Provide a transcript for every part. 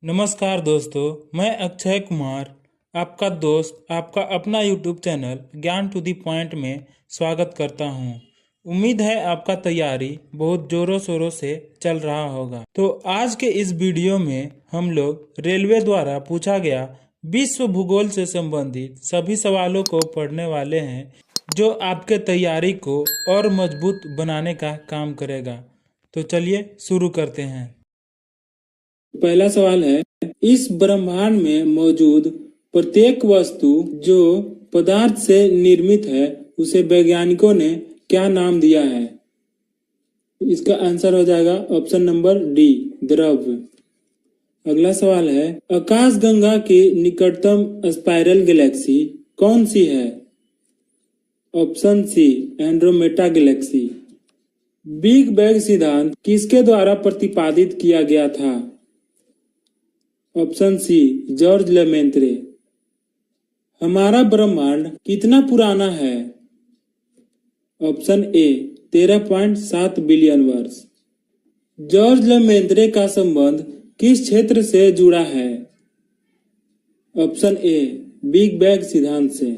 नमस्कार दोस्तों, मैं अक्षय कुमार आपका दोस्त आपका अपना यूट्यूब चैनल ज्ञान टू दी पॉइंट में स्वागत करता हूं। उम्मीद है आपका तैयारी बहुत जोरों शोरों से चल रहा होगा। तो आज के इस वीडियो में हम लोग रेलवे द्वारा पूछा गया विश्व भूगोल से संबंधित सभी सवालों को पढ़ने वाले हैं, जो आपके तैयारी को और मजबूत बनाने का काम करेगा। तो चलिए शुरू करते हैं। पहला सवाल है, इस ब्रह्मांड में मौजूद प्रत्येक वस्तु जो पदार्थ से निर्मित है उसे वैज्ञानिकों ने क्या नाम दिया है? इसका आंसर हो जाएगा ऑप्शन नंबर डी, द्रव्य। अगला सवाल है, आकाशगंगा की निकटतम स्पाइरल गैलेक्सी कौन सी है? Option C, Andromeda galaxy. Big bang सिद्धांत किसके द्वारा प्रतिपादित किया गया था? Option C, George Lemaitre. हमारा ब्रह्मांड कितना पुराना है? ऑप्शन ए, 13.7 बिलियन वर्ष। जॉर्ज लेमेंत्रे का संबंध किस क्षेत्र से जुड़ा है? ऑप्शन ए, बिग बैंग सिद्धांत से।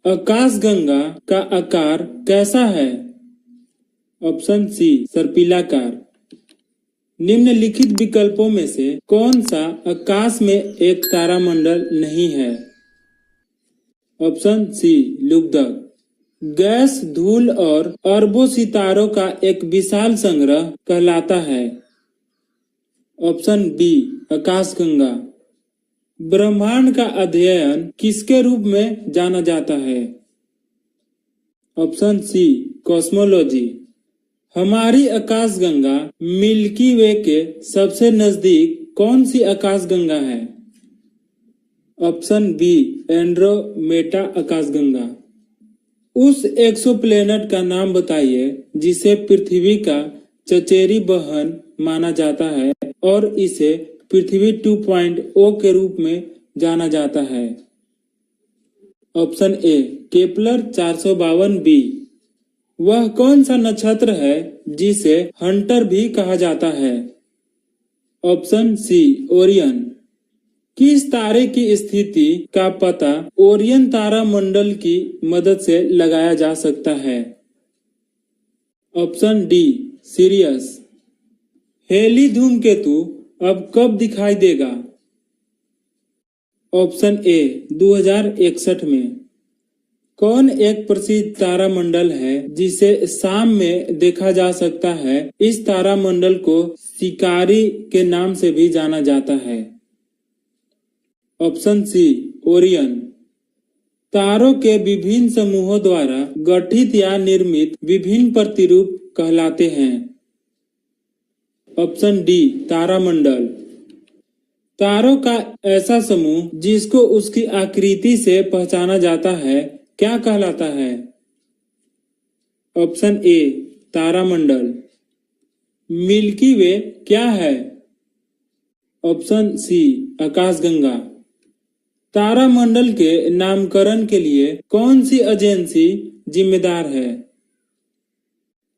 आकाशगंगा का आकार कैसा है? ऑप्शन सी, सर्पिलाकार। निम्नलिखित विकल्पों में से कौन सा आकाश में एक तारामंडल नहीं है? ऑप्शन सी, लुब्धक। गैस, धूल और अरबों सितारों का एक विशाल संग्रह कहलाता है? ऑप्शन बी, आकाशगंगा। ब्रह्मांड का अध्ययन किसके रूप में जाना जाता है? Option C, cosmology. हमारी आकाशगंगा मिल्की वे के सबसे नजदीक कौन सी आकाशगंगा है? ऑप्शन बी, एंड्रोमेडा आकाशगंगा। उस एक्सोप्लैनेट का नाम बताइए जिसे पृथ्वी का चचेरी बहन माना जाता है और इसे पृथ्वी 2.0 के रूप में जाना जाता है। ऑप्शन ए, केपलर 452b। वह कौन सा नक्षत्र है जिसे हंटर भी कहा जाता है? Option C, Orion. किस तारे की स्थिति का पता ओरियन तारा मंडल की मदद से लगाया जा सकता है? Option D, serious. हेली धूमकेतु अब कब दिखाई देगा? ऑप्शन ए, 2061 में। कौन एक प्रसिद्ध तारामंडल है जिसे शाम में देखा जा सकता है? इस तारामंडल को शिकारी के नाम से भी जाना जाता है। Option C, Orion. तारों के विभिन्न समूहों द्वारा गठित या निर्मित विभिन्न प्रतिरूप कहलाते हैं? ऑप्शन डी, तारामंडल। तारों का ऐसा समूह जिसको उसकी आकृति से पहचाना जाता है क्या कहलाता है? ऑप्शन ए, तारामंडल। मिल्की वे क्या है? ऑप्शन सी, आकाशगंगा। तारामंडल के नामकरण के लिए कौन सी एजेंसी जिम्मेदार है?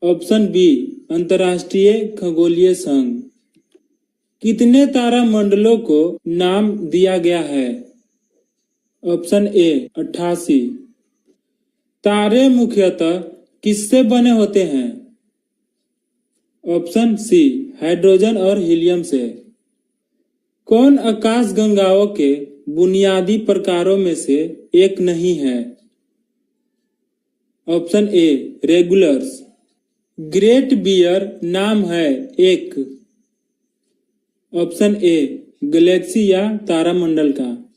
ऑप्शन बी, अंतर्राष्ट्रीय खगोलीय संघ। कितने तारामंडलों को नाम दिया गया है? ऑप्शन ए, 88। तारे मुख्यतः किससे बने होते हैं? ऑप्शन सी, हाइड्रोजन और हीलियम से। कौन आकाशगंगाओं के बुनियादी प्रकारों में से एक नहीं है? Option A, Regulus. Great bear नाम है एक? ऑप्शन ए, गैलेक्सी या तारामंडल का।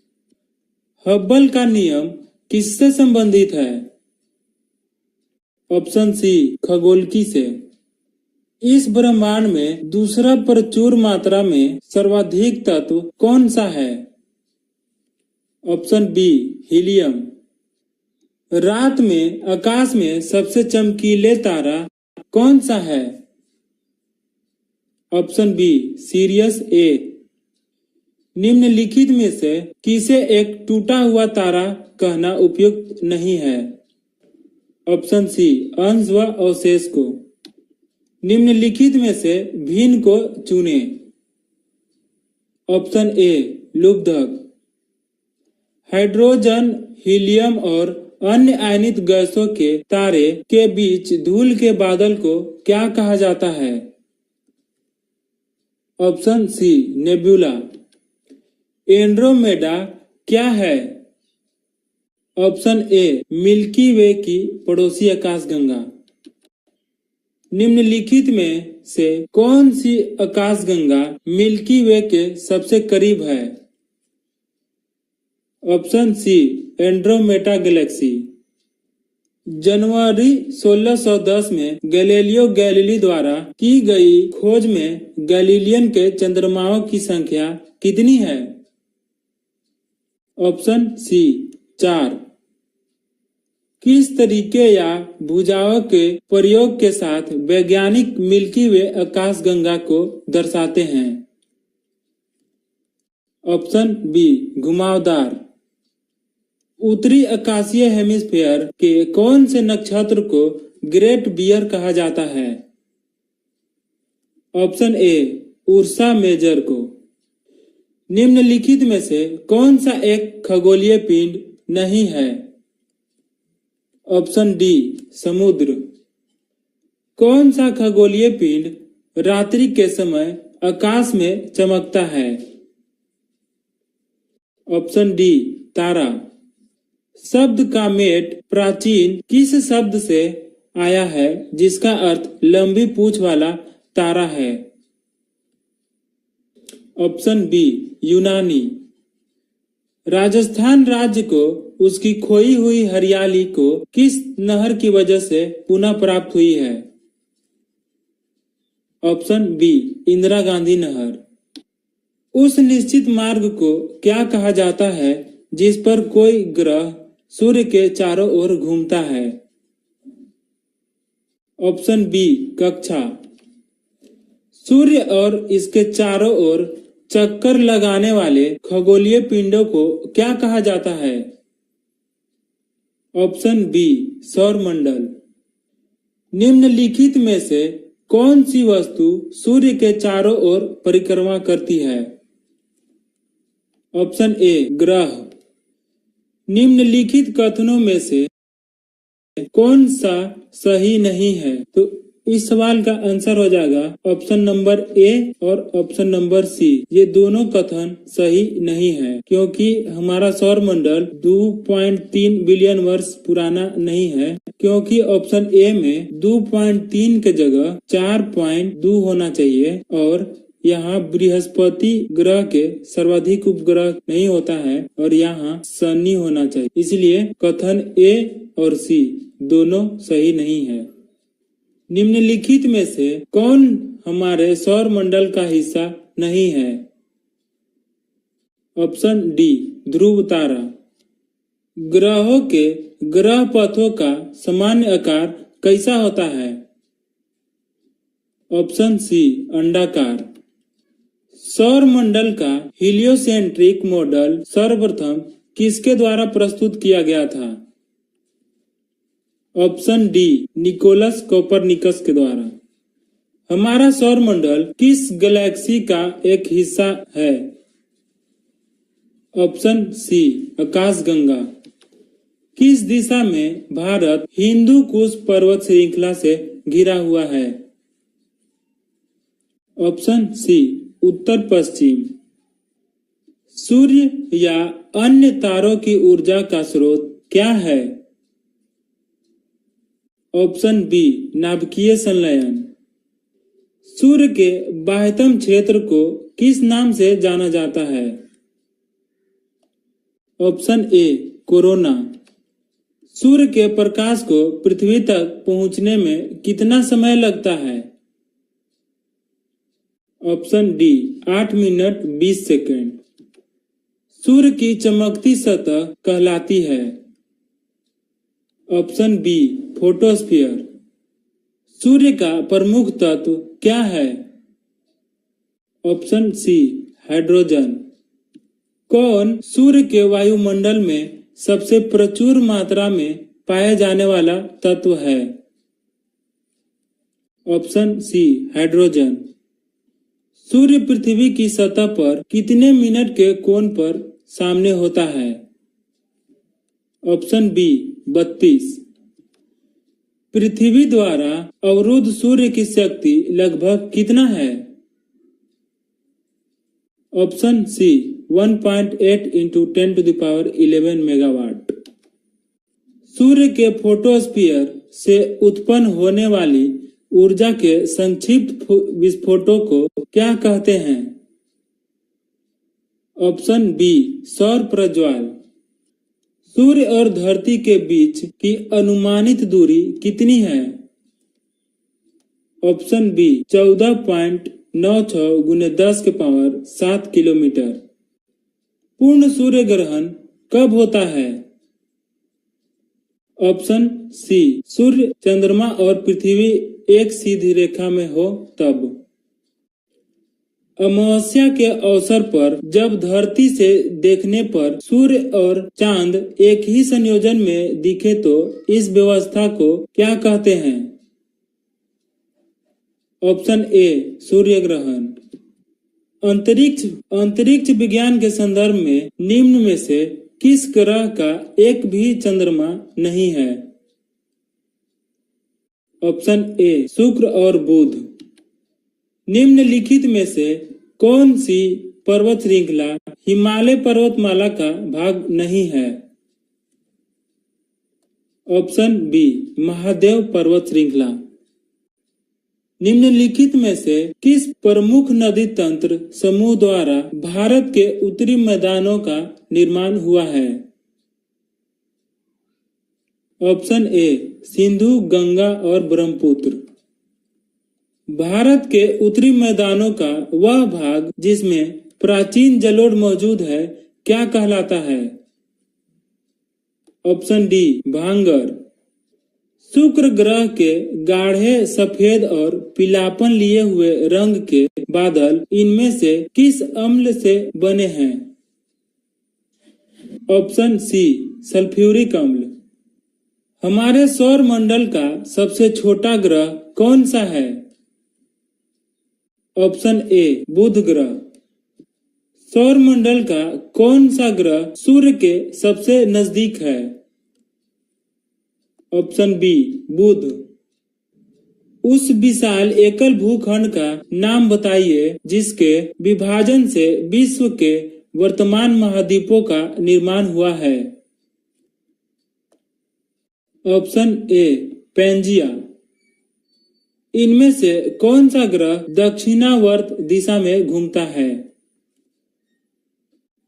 हब्बल का नियम किससे संबंधित है? ऑप्शन सी, खगोलकी से। इस ब्रह्मांड में दूसरा प्रचुर मात्रा में सर्वाधिक तत्व कौन सा है? Option B, helium. रात में आकाश में सबसे चमकीले तारा कौन सा है? ऑप्शन बी, सिरियस ए। निम्नलिखित में से किसे एक टूटा हुआ तारा कहना उपयुक्त नहीं है? ऑप्शन सी, अंश व अवशेष को। निम्नलिखित में से भिन्न को चुनें। ऑप्शन ए लुब्धक। हाइड्रोजन, हीलियम और अन्य आयनित गैसों के तारे के बीच धूल के बादल को क्या कहा जाता है? ऑप्शन सी नेबुला। एंड्रोमेडा क्या है? ऑप्शन ए मिल्की वे की पड़ोसी आकाशगंगा। निम्नलिखित में से कौन सी आकाशगंगा मिल्की वे के सबसे करीब है? Option C Andromeda galaxy. जनवरी 1610 में गैलीलियो गैलीली द्वारा की गई खोज में गैलीलियन के चंद्रमाओं की संख्या कितनी है? Option C 4। किस तरीके या भुजाओं के प्रयोग के साथ वैज्ञानिक मिल्की वे आकाशगंगा को दर्शाते हैं? ऑप्शन बी घुमावदार। उत्तरी आकाशीय हेमिस्फीयर के कौन से नक्षत्र को ग्रेट बियर कहा जाता है? ऑप्शन ए उर्सा मेजर को। निम्नलिखित में से कौन सा एक खगोलीय पिंड नहीं है? ऑप्शन डी समुद्र। कौन सा खगोलीय पिंड रात्रि के समय आकाश में चमकता है? ऑप्शन डी तारा। शब्द कामेट प्राचीन किस शब्द से आया है जिसका अर्थ लंबी पूंछ वाला तारा है? ऑप्शन बी यूनानी। राजस्थान राज्य को उसकी खोई हुई हरियाली को किस नहर की वजह से पुनः प्राप्त हुई है? ऑप्शन बी इंदिरा गांधी नहर। उस निश्चित मार्ग को क्या कहा जाता है जिस पर कोई ग्रह सूर्य के चारों ओर घूमता है? ऑप्शन बी कक्षा। सूर्य और इसके चारों ओर चक्कर लगाने वाले खगोलीय पिंडों को क्या कहा जाता है? ऑप्शन बी सौरमंडल। निम्नलिखित में से कौन सी वस्तु सूर्य के चारों ओर परिक्रमा करती है? ऑप्शन ए ग्रह। निम्नलिखित कथनों में से कौन सा सही नहीं है? तो इस सवाल का आंसर हो जाएगा ऑप्शन नंबर ए और ऑप्शन नंबर सी। ये दोनों कथन सही नहीं है क्योंकि हमारा सौर मंडल 2.3 बिलियन वर्ष पुराना नहीं है, क्योंकि ऑप्शन ए में 2.3 के जगह 4.2 होना चाहिए और यहाँ बृहस्पति ग्रह के सर्वाधिक उपग्रह नहीं होता है और यहाँ शनि होना चाहिए। इसलिए कथन ए और सी दोनों सही नहीं है। निम्नलिखित में से कौन हमारे सौर मंडल का हिस्सा नहीं है? ऑप्शन डी ध्रुव तारा। ग्रहों के ग्रह पथों का सामान्य आकार कैसा होता है? ऑप्शन सी अंडाकार। सौर मंडल का हीलियोसेंट्रिक मॉडल सर्वप्रथम किसके द्वारा प्रस्तुत किया गया था? ऑप्शन डी निकोलस कोपरनिकस के द्वारा। हमारा सौर मंडल किस गैलेक्सी का एक हिस्सा है? ऑप्शन सी आकाशगंगा। किस दिशा में भारत हिंदू कुश पर्वत श्रृंखला से घिरा हुआ है? ऑप्शन सी उत्तर पश्चिम। सूर्य या अन्य तारों की ऊर्जा का स्रोत क्या है? ऑप्शन बी नाभिकीय संलयन। सूर्य के बाह्यतम क्षेत्र को किस नाम से जाना जाता है? ऑप्शन ए कोरोना। सूर्य के प्रकाश को पृथ्वी तक पहुंचने में कितना समय लगता है? Option D 8 minute 20 second. सूर्य की चमकती सतह कहलाती है? Option B photosphere. सूर्य का प्रमुख तत्व क्या है? Option C hydrogen. कौन सूर्य के वायुमंडल में सबसे प्रचुर मात्रा में पाए जाने वाला तत्व है? Option C hydrogen. सूर्य पृथ्वी की सतह पर कितने मिनट के कोण पर सामने होता है? Option B 32। पृथ्वी द्वारा अवरुद्ध सूर्य की शक्ति लगभग कितना है? Option C 1.8 into 10⁻11 megawatt. सूर्य के फोटोस्फीयर से उत्पन्न होने वाली ऊर्जा के संक्षिप्त विस्फोटों को क्या कहते हैं? ऑप्शन बी सौर प्रज्वाल। सूर्य और धरती के बीच की अनुमानित दूरी कितनी है? ऑप्शन बी 14.96 गुने 10⁻7 किलोमीटर। पूर्ण सूर्य ग्रहण कब होता है? ऑप्शन सी सूर्य, चंद्रमा और पृथ्वी एक सीधी रेखा में हो तब। अमावस्या के अवसर पर जब धरती से देखने पर सूर्य और चांद एक ही संयोजन में दिखे तो इस व्यवस्था को क्या कहते हैं? ऑप्शन ए सूर्य ग्रहण। अंतरिक्ष विज्ञान के संदर्भ में निम्न में से किस ग्रह का एक भी चंद्रमा नहीं है? ऑप्शन ए शुक्र और बुध। निम्नलिखित में से कौन सी पर्वत श्रृंखला हिमालय पर्वतमाला का भाग नहीं है? ऑप्शन बी महादेव पर्वत श्रृंखला। निम्नलिखित में से किस प्रमुख नदी तंत्र समूह द्वारा भारत के उत्तरी मैदानों का निर्माण हुआ है? ऑप्शन ए सिंधु, गंगा और ब्रह्मपुत्र। भारत के उत्तरी मैदानों का वह भाग जिसमें प्राचीन जलोढ़ मौजूद है क्या कहलाता है? ऑप्शन डी भांगर। शुक्र ग्रह के गाढ़े सफेद और पीलापन लिए हुए रंग के बादल इनमें से किस अम्ल से बने हैं? ऑप्शन सी सल्फ्यूरिक अम्ल। हमारे सौर मंडल का सबसे छोटा ग्रह कौन सा है? ऑप्शन ए बुध ग्रह। सौर मंडल का कौन सा ग्रह सूर्य के सबसे नजदीक है? ऑप्शन बी बुध। उस विशाल एकल भूखंड का नाम बताइए जिसके विभाजन से विश्व के वर्तमान महाद्वीपों का निर्माण हुआ है। ऑप्शन ए पैंजिया। इनमें से कौन सा ग्रह दक्षिणावर्त दिशा में घूमता है?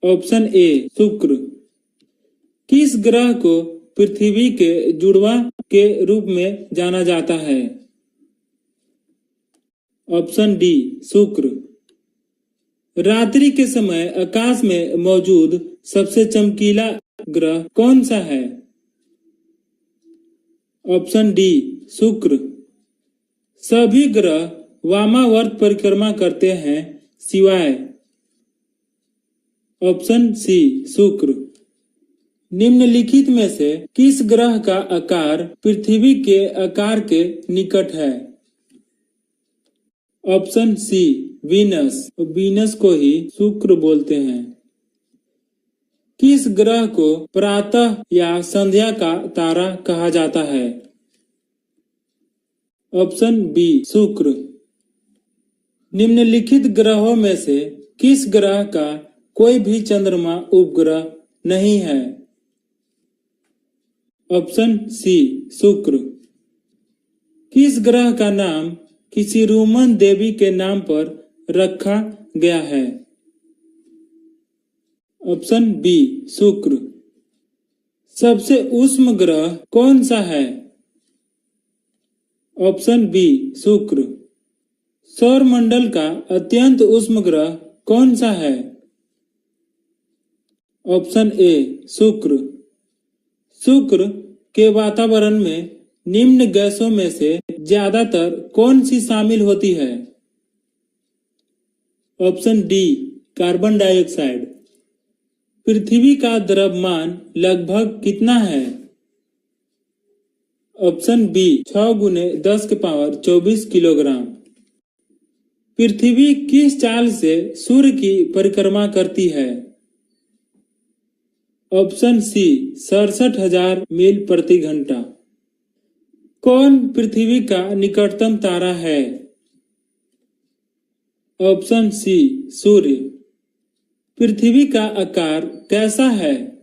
ऑप्शन ए शुक्र। किस ग्रह को पृथ्वी के जुड़वा के रूप में जाना जाता है? ऑप्शन डी शुक्र। रात्रि के समय आकाश में मौजूद सबसे चमकीला ग्रह कौन सा है? ऑप्शन डी शुक्र। सभी ग्रह वामावर्त परिक्रमा करते हैं सिवाय। ऑप्शन सी शुक्र। निम्नलिखित में से किस ग्रह का आकार पृथ्वी के आकार के निकट है? ऑप्शन सी वीनस। वीनस को ही शुक्र बोलते हैं। किस ग्रह को प्रातः या संध्या का तारा कहा जाता है? ऑप्शन बी शुक्र। निम्नलिखित ग्रहों में से किस ग्रह का कोई भी चंद्रमा उपग्रह नहीं है? ऑप्शन सी शुक्र। किस ग्रह का नाम किसी रोमन देवी के नाम पर रखा गया है? ऑप्शन बी शुक्र। सबसे उष्म ग्रह कौन सा है? ऑप्शन बी शुक्र। सौर मंडल का अत्यंत उष्म ग्रह कौन सा है? ऑप्शन ए शुक्र। शुक्र के वातावरण में निम्न गैसों में से ज्यादातर कौन सी शामिल होती है? Option D carbon dioxide. पृथ्वी का द्रव्यमान लगभग कितना है? Option B 6 × 10⁻24 kilogram. पृथ्वी किस चाल से सूर्य की परिक्रमा करती है? ऑप्शन सी 67,000 मील प्रति घंटा। कौन पृथ्वी का निकटतम तारा है? ऑप्शन सी सूर्य। पृथ्वी का आकार कैसा है?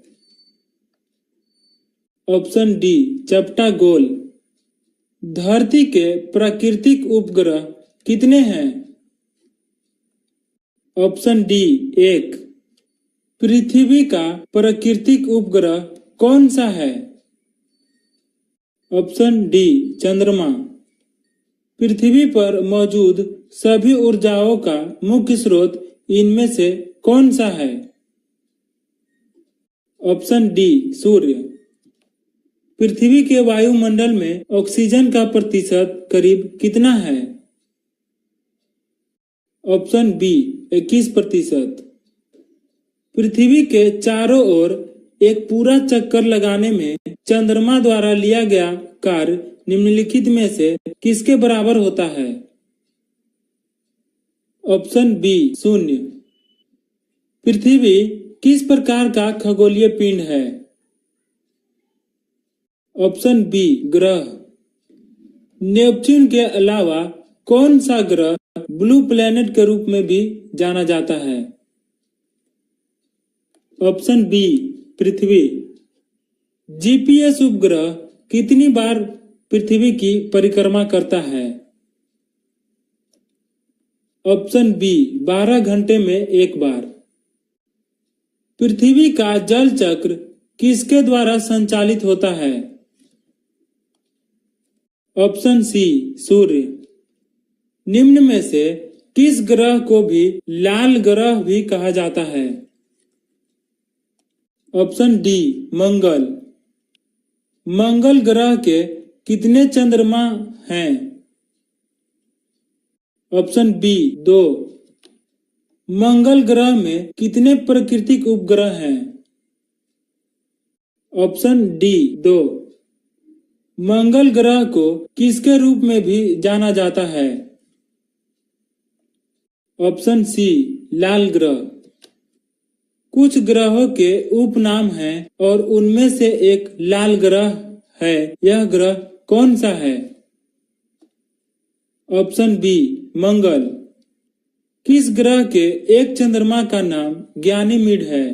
ऑप्शन डी चपटा गोल। धरती के प्राकृतिक उपग्रह कितने हैं? Option D 1। पृथ्वी का प्राकृतिक उपग्रह कौन सा है? ऑप्शन डी चंद्रमा। पृथ्वी पर मौजूद सभी ऊर्जाओं का मुख्य स्रोत इनमें से कौन सा है? ऑप्शन डी सूर्य। पृथ्वी के वायुमंडल में ऑक्सीजन का प्रतिशत करीब कितना है? Option B 21%। पृथ्वी के चारों ओर एक पूरा चक्कर लगाने में चंद्रमा द्वारा लिया गया कार्य निम्नलिखित में से किसके बराबर होता है? Option B 0। पृथ्वी किस प्रकार का खगोलीय पिंड है? ऑप्शन बी ग्रह। नेपच्यून के अलावा कौन सा ग्रह ब्लू प्लैनेट के रूप में भी जाना जाता है? ऑप्शन बी पृथ्वी। जीपीएस उपग्रह कितनी बार पृथ्वी की परिक्रमा करता है? ऑप्शन बी 12 घंटे में एक बार। पृथ्वी का जल चक्र किसके द्वारा संचालित होता है? ऑप्शन सी सूर्य। निम्न में से किस ग्रह को भी लाल ग्रह भी कहा जाता है? ऑप्शन डी मंगल। मंगल ग्रह के कितने चंद्रमा हैं? Option B 2। मंगल ग्रह में कितने प्राकृतिक उपग्रह हैं? Option D 2। मंगल ग्रह को किसके रूप में भी जाना जाता है? ऑप्शन सी लाल ग्रह। कुछ ग्रहों के उपनाम हैं और उनमें से एक लाल ग्रह है। यह ग्रह कौन सा है? ऑप्शन बी मंगल। किस ग्रह के एक चंद्रमा का नाम ज्ञानीमीड है?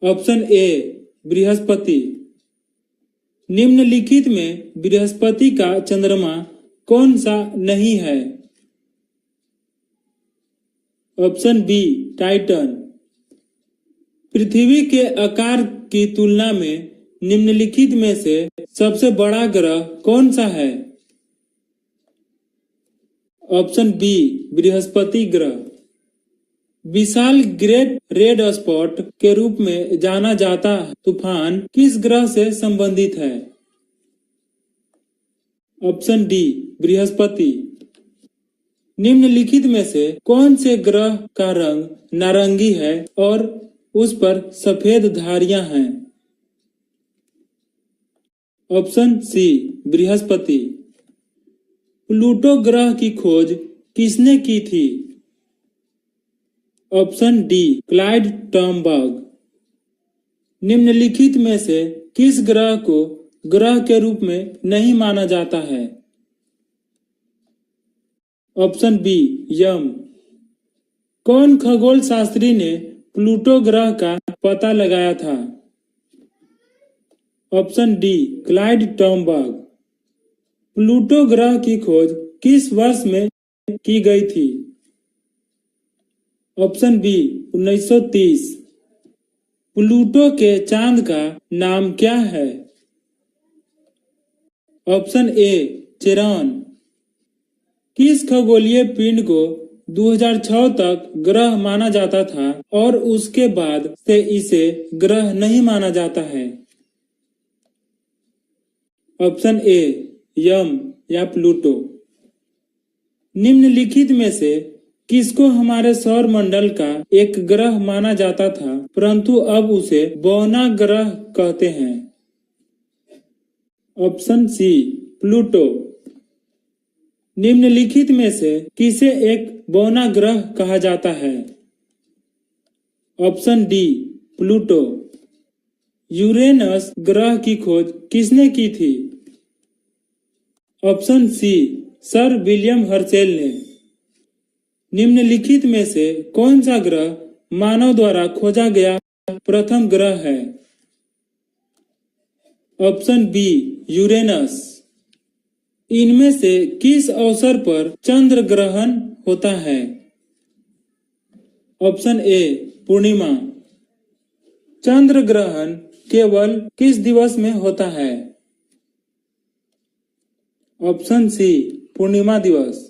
ऑप्शन ए बृहस्पति। निम्नलिखित में बृहस्पति का चंद्रमा कौन सा नहीं है? Option B Titan. पृथ्वी के आकार की तुलना में निम्नलिखित में से सबसे बड़ा ग्रह कौन सा है? ऑप्शन बी बृहस्पति ग्रह। विशाल ग्रेट रेड स्पॉट के रूप में जाना जाता तूफान किस ग्रह से संबंधित है? Option D Brihaspati. निम्नलिखित में से कौन से ग्रह का रंग नारंगी है और उस पर सफेद धारियां हैं? ऑप्शन सी बृहस्पति। प्लूटो ग्रह की खोज किसने की थी? Option D Clyde Tombaugh. निम्नलिखित में से किस ग्रह को ग्रह के रूप में नहीं माना जाता है? ऑप्शन बी यम। कौन खगोल शास्त्री ने प्लूटो ग्रह का पता लगाया था? Option D Clyde Tombaugh. Pluto ग्रह की खोज किस वर्ष में की गई थी? Option B 1930। प्लूटो के चांद का नाम क्या है? Option A Charon. किस खगोलीय पिंड को 2006 तक ग्रह माना जाता था और उसके बाद से इसे ग्रह नहीं माना जाता है? ऑप्शन ए यम या प्लूटो। निम्नलिखित में से किसको हमारे सौर मंडल का एक ग्रह माना जाता था परंतु अब उसे बौना ग्रह कहते हैं? Option C Pluto. निम्नलिखित में से किसे एक बौना ग्रह कहा जाता है? Option D Pluto. यूरेनस ग्रह की खोज किसने की थी? Option C sir William Herschel ने। निम्नलिखित में से कौन सा ग्रह मानव द्वारा खोजा गया प्रथम ग्रह है? Option B Uranus. इनमें से किस अवसर पर चंद्र ग्रहण होता है? ऑप्शन ए पूर्णिमा। चंद्र ग्रहण केवल किस दिवस में होता है? ऑप्शन सी पूर्णिमा दिवस।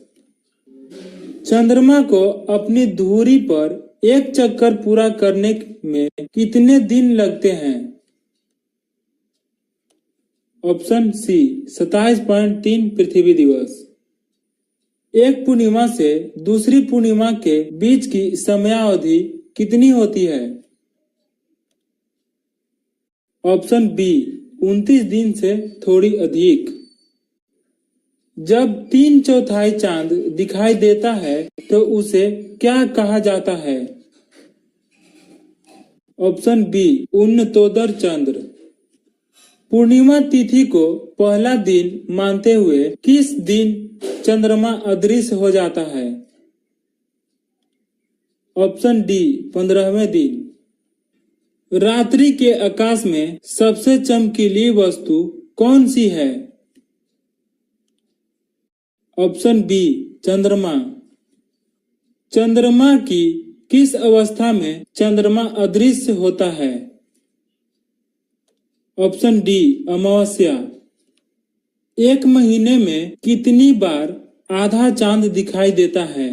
चंद्रमा को अपनी धुरी पर एक चक्कर पूरा करने में कितने दिन लगते हैं? ऑप्शन सी 27.3 पृथ्वी दिवस। एक पूर्णिमा से दूसरी पूर्णिमा के बीच की समयावधि कितनी होती है? ऑप्शन बी 29 दिन से थोड़ी अधिक। जब 3/4 चांद दिखाई देता है तो उसे क्या कहा जाता है? ऑप्शन बी उन्नतोदर चंद्र। पूर्णिमा तिथि को पहला दिन मानते हुए किस दिन चंद्रमा अदृश्य हो जाता है? ऑप्शन डी 15वें दिन। रात्रि के आकाश में सबसे चमकीली वस्तु कौन सी है? ऑप्शन बी चंद्रमा। चंद्रमा की किस अवस्था में चंद्रमा अदृश्य होता है? ऑप्शन डी अमावस्या। एक महीने में कितनी बार आधा चांद दिखाई देता है?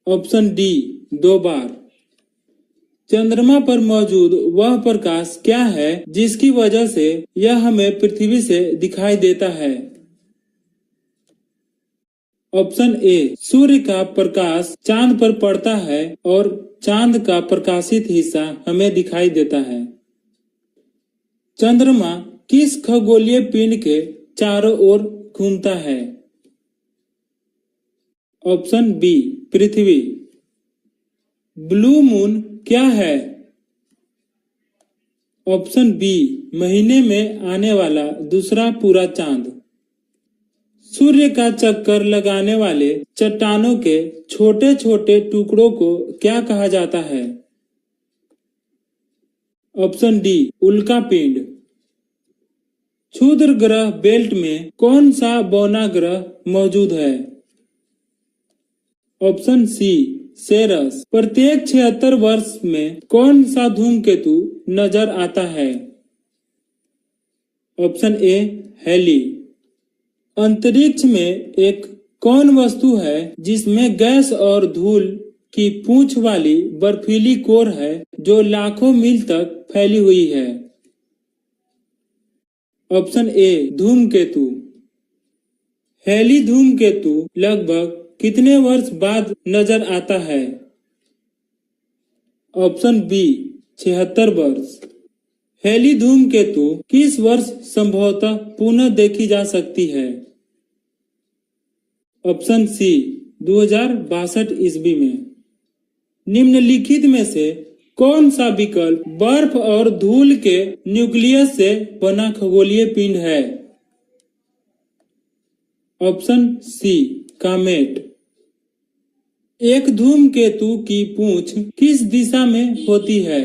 ऑप्शन डी 2 बार। चंद्रमा पर मौजूद वह प्रकाश क्या है जिसकी वजह से यह हमें पृथ्वी से दिखाई देता है? ऑप्शन ए सूर्य का प्रकाश चांद पर पड़ता है और चांद का प्रकाशित हिस्सा हमें दिखाई देता है। चंद्रमा किस खगोलीय पिंड के चारों ओर घूमता है? ऑप्शन बी पृथ्वी। ब्लू मून क्या है? ऑप्शन बी महीने में आने वाला दूसरा पूरा चांद। सूर्य का चक्कर लगाने वाले चट्टानों के छोटे छोटे टुकड़ों को क्या कहा जाता है? ऑप्शन डी उल्का पिंड। क्षुद्र ग्रह बेल्ट में कौन सा बौना ग्रह मौजूद है? Option C Ceres. प्रत्येक 76 वर्ष में कौन सा धूमकेतु नजर आता है? Option A Halley. अंतरिक्ष में एक कौन वस्तु है जिसमें गैस और धूल की पूंछ वाली बर्फीली कोर है जो लाखों मील तक फैली हुई है? ऑप्शन ए धूमकेतु। हेली धूमकेतु लगभग कितने वर्ष बाद नजर आता है? ऑप्शन बी 76 वर्ष। हेली धूमकेतु किस वर्ष संभवतः पुनः देखी जा सकती है? ऑप्शन सी 2062 ईस्वी में। निम्नलिखित में से कौन सा विकल्प बर्फ और धूल के न्यूक्लियस से बना खगोलीय पिंड है? Option C comet. एक धूमकेतु की पूंछ किस दिशा में होती है?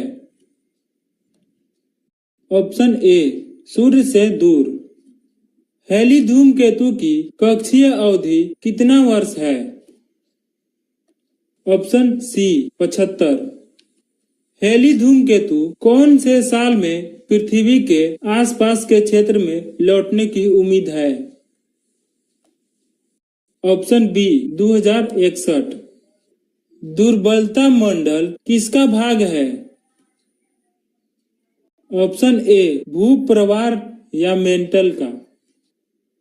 ऑप्शन ए सूर्य से दूर। हेली धूमकेतु की कक्षीय अवधि कितना वर्ष है? ऑप्शन सी 75। हेली धूमकेतु कौन से साल में पृथ्वी के आसपास के क्षेत्र में लौटने की उम्मीद है? Option B 2061। दुर्बलता मंडल किसका भाग है? ऑप्शन ए भूप्रवार या मेंटल का।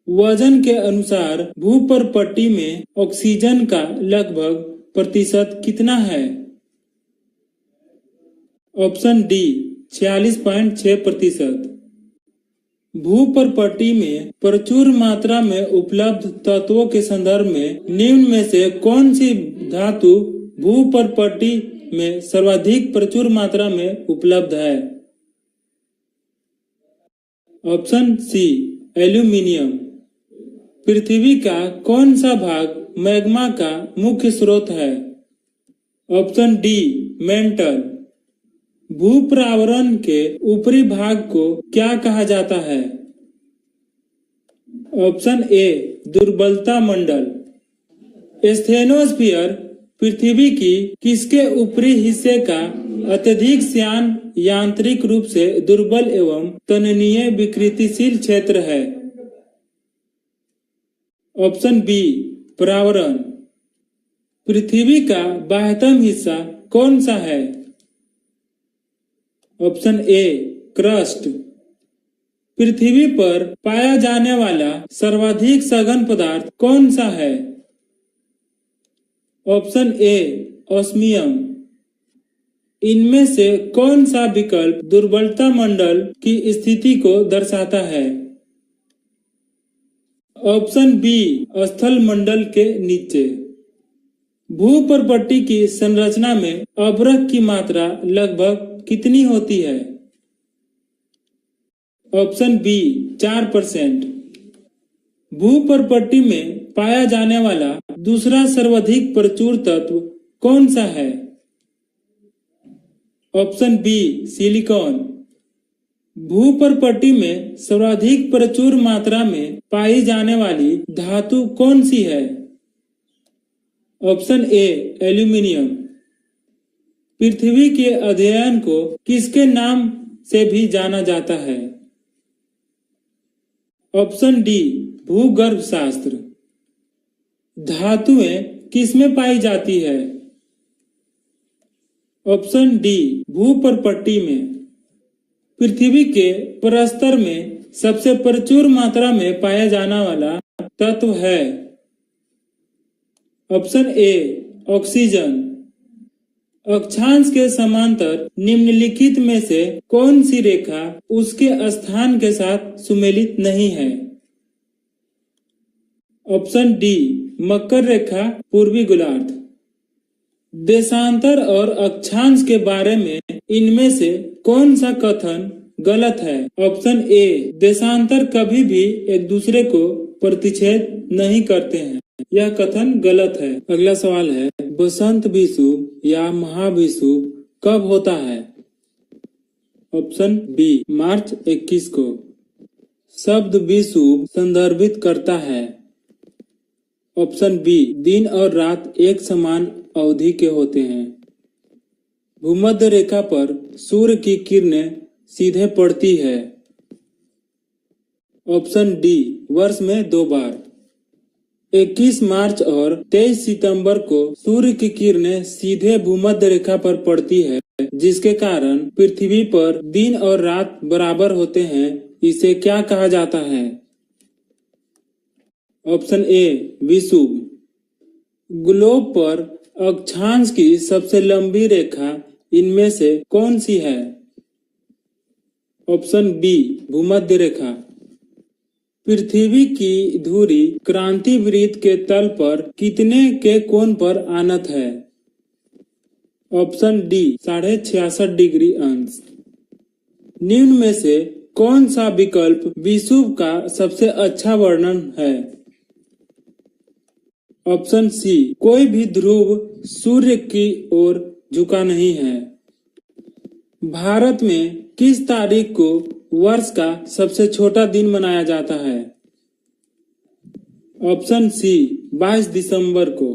वजन के अनुसार भूपर्पट्टी में ऑक्सीजन का लगभग प्रतिशत कितना है? Option D 46.6%। भूपर्पटी में प्रचुर मात्रा में उपलब्ध तत्वों के संदर्भ में निम्न में से कौन सी धातु भूपर्पटी में सर्वाधिक प्रचुर मात्रा में उपलब्ध है? ऑप्शन सी एल्यूमिनियम। पृथ्वी का कौन सा भाग मैग्मा का मुख्य स्रोत है? Option D mental. भूप्रावरण के ऊपरी भाग को क्या कहा जाता है? ऑप्शन ए दुर्बलता मंडल। स्टेनोस्फीयर पृथ्वी की किसके ऊपरी हिस्से का अत्यधिक श्यान यांत्रिक रूप से दुर्बल एवं तन्यनीय विकृतिशील क्षेत्र है? Option B प्रावरण। पृथ्वी का बाह्यतम हिस्सा कौन सा है? ऑप्शन ए क्रस्ट। पृथ्वी पर पाया जाने वाला सर्वाधिक सघन पदार्थ कौन सा है? ऑप्शन ए ऑस्मियम। इनमें से कौन सा विकल्प दुर्बलता मंडल की स्थिति को दर्शाता है? ऑप्शन बी स्थल मंडल के नीचे। भूपर्पटी की संरचना में अवरक की मात्रा लगभग कितनी होती है? Option B 4%। भूपर्पटी में पाया जाने वाला दूसरा सर्वाधिक प्रचुर तत्व कौन सा है? Option B silicon. भूपर्पटी में सर्वाधिक प्रचुर मात्रा में पाई जाने वाली धातु कौन सी है? ऑप्शन ए एल्यूमिनियम। पृथ्वी के अध्ययन को किसके नाम से भी जाना जाता है? ऑप्शन डी भूगर्भ शास्त्र। धातुएं किसमें पाई जाती है? ऑप्शन डी भूपर्पटी में। पृथ्वी के प्रस्तर में सबसे प्रचुर मात्रा में पाया जाने वाला तत्व है? Option A oxygen. अक्षांश के समांतर निम्नलिखित में से कौन सी रेखा उसके स्थान के साथ सुमेलित नहीं है? ऑप्शन डी मकर रेखा पूर्वी गोलार्ध। देशांतर और अक्षांश के बारे में इनमें से कौन सा कथन गलत है? ऑप्शन ए देशांतर कभी भी एक दूसरे को प्रतिच्छेद नहीं करते हैं, यह कथन गलत है। अगला सवाल है बसंत विषुव या महाविषुव कब होता है? ऑप्शन बी मार्च 21 को। शब्द विषुव संदर्भित करता है? ऑप्शन बी दिन और रात एक समान अवधि के होते हैं। भूमध्य रेखा पर सूर्य की किरणें सीधे पड़ती है? ऑप्शन डी वर्ष में 2 बार। 21 मार्च और 23 सितंबर को सूर्य की किरणें सीधे भूमध्य रेखा पर पड़ती है, जिसके कारण पृथ्वी पर दिन और रात बराबर होते हैं। इसे क्या कहा जाता है? ऑप्शन ए विषुव। ग्लोब पर अक्षांश की सबसे लंबी रेखा इनमें से कौन सी है? ऑप्शन बी भूमध्य रेखा। पृथ्वी की धुरी क्रांति वृत्त के तल पर कितने के कोण पर आनत है? ऑप्शन डी 66.5 डिग्री अंश। निम्न में से कौन सा विकल्प विषुव का सबसे अच्छा वर्णन है? ऑप्शन सी कोई भी ध्रुव सूर्य की ओर झुका नहीं है। भारत में किस तारीख को वर्ष का सबसे छोटा दिन मनाया जाता है? ऑप्शन सी 22 दिसंबर को।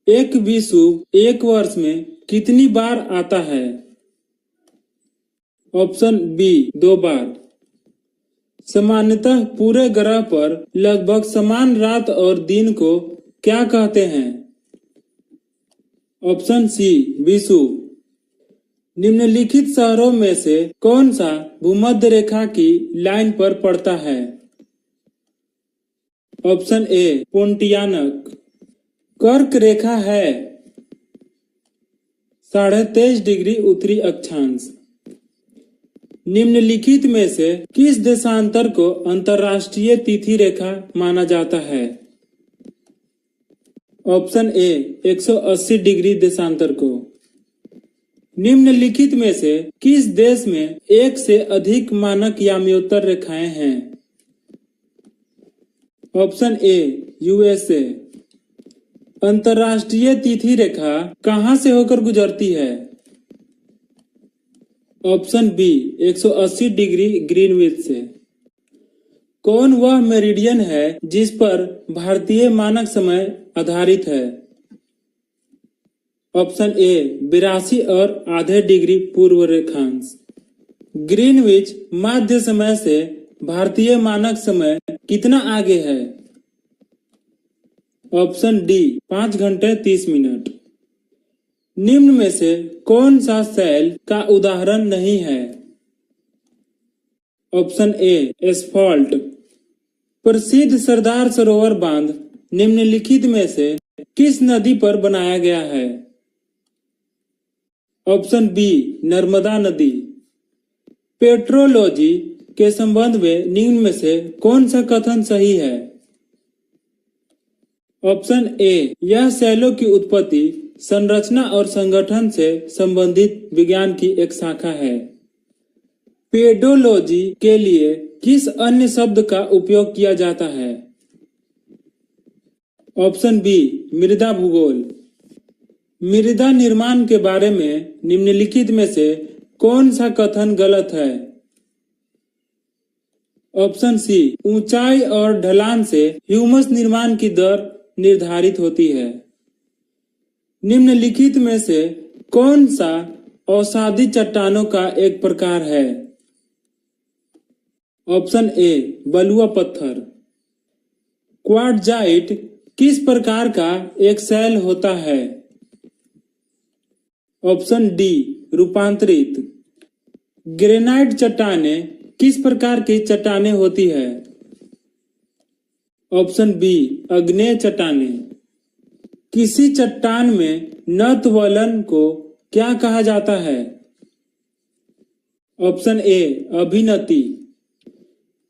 एक विषुव एक वर्ष में कितनी बार आता है? ऑप्शन बी 2 बार। सामान्यतः पूरे ग्रह पर लगभग समान रात और दिन को क्या कहते हैं? ऑप्शन सी विषुव। निम्नलिखित शहरों में से कौन सा भूमध्य रेखा की लाइन पर पड़ता है? ऑप्शन ए पोंटियानक। कर्क रेखा है 23.5 डिग्री उत्तरी अक्षांश। निम्नलिखित में से किस देशांतर को अंतर्राष्ट्रीय तिथि रेखा माना जाता है? ऑप्शन ए 180 डिग्री देशांतर को। निम्नलिखित में से किस देश में एक से अधिक मानक याम्योत्तर रेखाएं हैं? Option A USA. अंतर्राष्ट्रीय तिथि रेखा कहां से होकर गुजरती है? ऑप्शन बी 180 डिग्री ग्रीनविच से। कौन वह मेरिडियन है जिस पर भारतीय मानक समय आधारित है? ऑप्शन ए 82 और आधे डिग्री पूर्व रेखांश। ग्रीनविच मध्य समय से भारतीय मानक समय कितना आगे है? ऑप्शन डी 5 घंटे 30 मिनट। निम्न में से कौन सा शैल का उदाहरण नहीं है? ऑप्शन ए एस्फॉल्ट। प्रसिद्ध सरदार सरोवर बांध निम्नलिखित में से किस नदी पर बनाया गया है? ऑप्शन बी नर्मदा नदी। पेट्रोलॉजी के संबंध में निम्न में से कौन सा कथन सही है? ऑप्शन ए यह शैलों की उत्पत्ति, संरचना और संगठन से संबंधित विज्ञान की एक शाखा है। पेडोलॉजी के लिए किस अन्य शब्द का उपयोग किया जाता है? ऑप्शन बी मृदा भूगोल। मृदा निर्माण के बारे में निम्नलिखित में से कौन सा कथन गलत है? ऑप्शन सी ऊंचाई और ढलान से ह्यूमस निर्माण की दर निर्धारित होती है। निम्नलिखित में से कौन सा अवसादी चट्टानों का एक प्रकार है? ऑप्शन ए बलुआ पत्थर। क्वार्टजाइट किस प्रकार का एक शैल होता है? ऑप्शन डी रूपांतरित। ग्रेनाइट चट्टानें किस प्रकार की चट्टानें होती है? ऑप्शन बी आग्नेय चट्टानें। किसी चट्टान में नतवलन को क्या कहा जाता है? ऑप्शन ए अभिनति।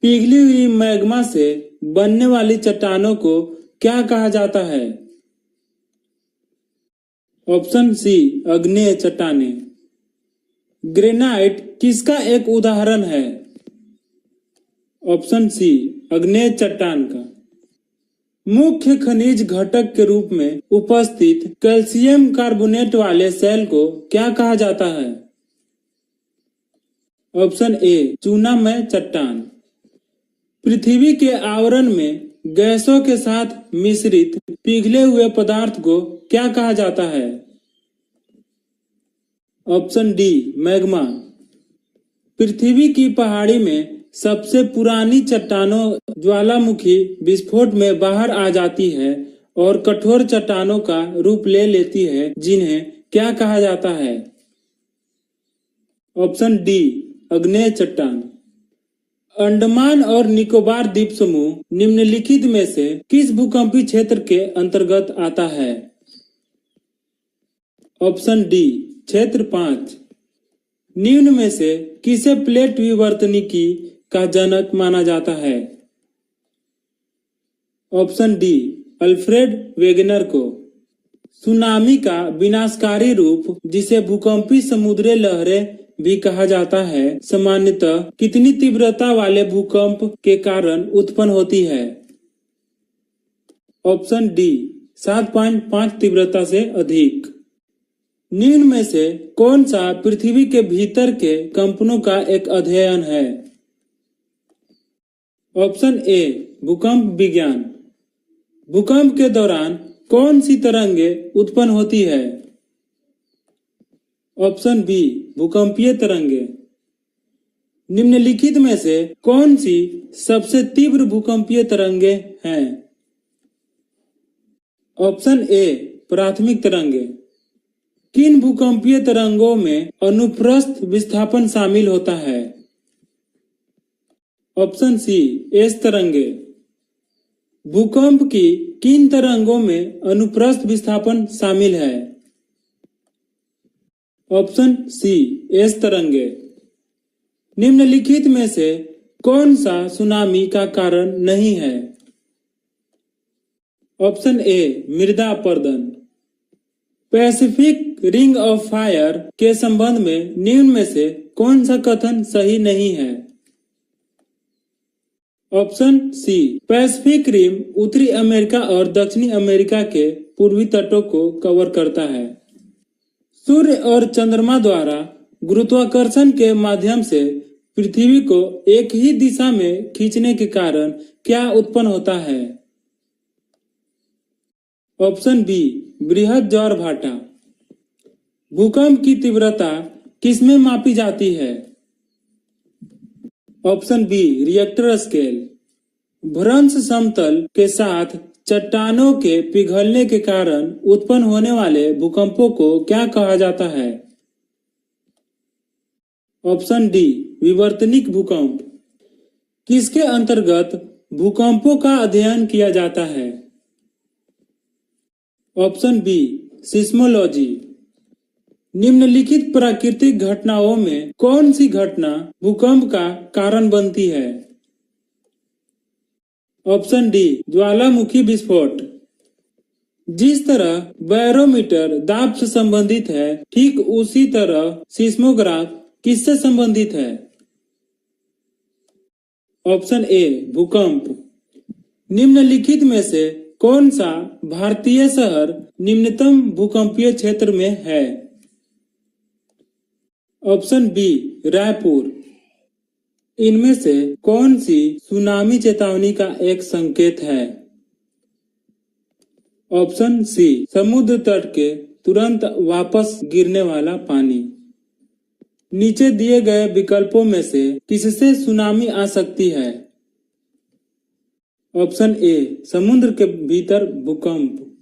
पिघली हुई मैग्मा से बनने वाली चट्टानों को क्या कहा जाता है? ऑप्शन सी आग्नेय चट्टानें। ग्रेनाइट किसका एक उदाहरण है? ऑप्शन सी आग्नेय चट्टान का। मुख्य खनिज घटक के रूप में उपस्थित कैल्शियम कार्बोनेट वाले शैल को क्या कहा जाता है? ऑप्शन ए चूनामय चट्टान। पृथ्वी के आवरण में गैसों के साथ मिश्रित पिघले हुए पदार्थ को क्या कहा जाता है? Option D magma. पृथ्वी की पहाड़ी में सबसे पुरानी चट्टानों ज्वालामुखी विस्फोट में बाहर आ जाती है और कठोर चट्टानों का रूप ले लेती है, जिन्हें क्या कहा जाता है? ऑप्शन डी आग्नेय चट्टान। अंडमान और निकोबार द्वीप समूह निम्नलिखित में से किस भूकंपीय क्षेत्र के अंतर्गत आता है? ऑप्शन डी क्षेत्र 5। निम्न में से किसे प्लेट विवर्तनिकी का जनक माना जाता है? ऑप्शन डी अल्फ्रेड वेगनर को। सुनामी का विनाशकारी रूप, जिसे भूकंपीय समुद्री लहरें भी कहा जाता है, सामान्यतः कितनी तीव्रता वाले भूकंप के कारण उत्पन्न होती है? ऑप्शन डी 7.5 तीव्रता से अधिक। निम्न में से कौन सा पृथ्वी के भीतर के कंपनों का एक अध्ययन है? ऑप्शन ए भूकंप विज्ञान। भूकंप के दौरान कौन सी तरंगें उत्पन्न होती है? ऑप्शन बी भूकंपीय तरंगें। निम्नलिखित में से कौन सी सबसे तीव्र भूकंपीय तरंगें हैं? ऑप्शन ए प्राथमिक तरंगें। किन भूकंपीय तरंगों में अनुप्रस्थ विस्थापन शामिल होता है? ऑप्शन सी एस तरंगें। भूकंप की किन तरंगों में अनुप्रस्थ विस्थापन शामिल है? ऑप्शन सी एस तरंगें। निम्नलिखित में से कौन सा सुनामी का कारण नहीं है? ऑप्शन ए मृदा अपरदन। पैसिफिक रिंग ऑफ फायर के संबंध में निम्न में से कौन सा कथन सही नहीं है? ऑप्शन सी पैसिफिक रिम उत्तरी अमेरिका और दक्षिणी अमेरिका के पूर्वी तटों को कवर करता है। सूर्य और चंद्रमा द्वारा गुरुत्वाकर्षण के माध्यम से पृथ्वी को एक ही दिशा में खींचने के कारण क्या उत्पन्न होता है? ऑप्शन बी बृहद ज्वारभाटा। भूकंप की तीव्रता किसमें मापी जाती है? Option B Richter scale. भ्रंश समतल के साथ चट्टानों के पिघलने के कारण उत्पन्न होने वाले भूकंपों को क्या कहा जाता है? ऑप्शन डी विवर्तनिक भूकंप। किसके अंतर्गत भूकंपों का अध्ययन किया जाता है? Option B seismology. निम्नलिखित प्राकृतिक घटनाओं में कौन सी घटना भूकंप का कारण बनती है? ऑप्शन डी ज्वालामुखी विस्फोट। जिस तरह बैरोमीटर दाब से संबंधित है, ठीक उसी तरह सिस्मोग्राफ किससे संबंधित है? ऑप्शन ए भूकंप। निम्नलिखित में से कौन सा भारतीय शहर निम्नतम भूकंपीय क्षेत्र में है? Option B Raipur. इनमें से कौन सी सुनामी चेतावनी का एक संकेत है? ऑप्शन सी समुद्र तट के तुरंत वापस गिरने वाला पानी। नीचे दिए गए विकल्पों में से किससे सुनामी आ सकती है? ऑप्शन ए समुद्र के भीतर भूकंप।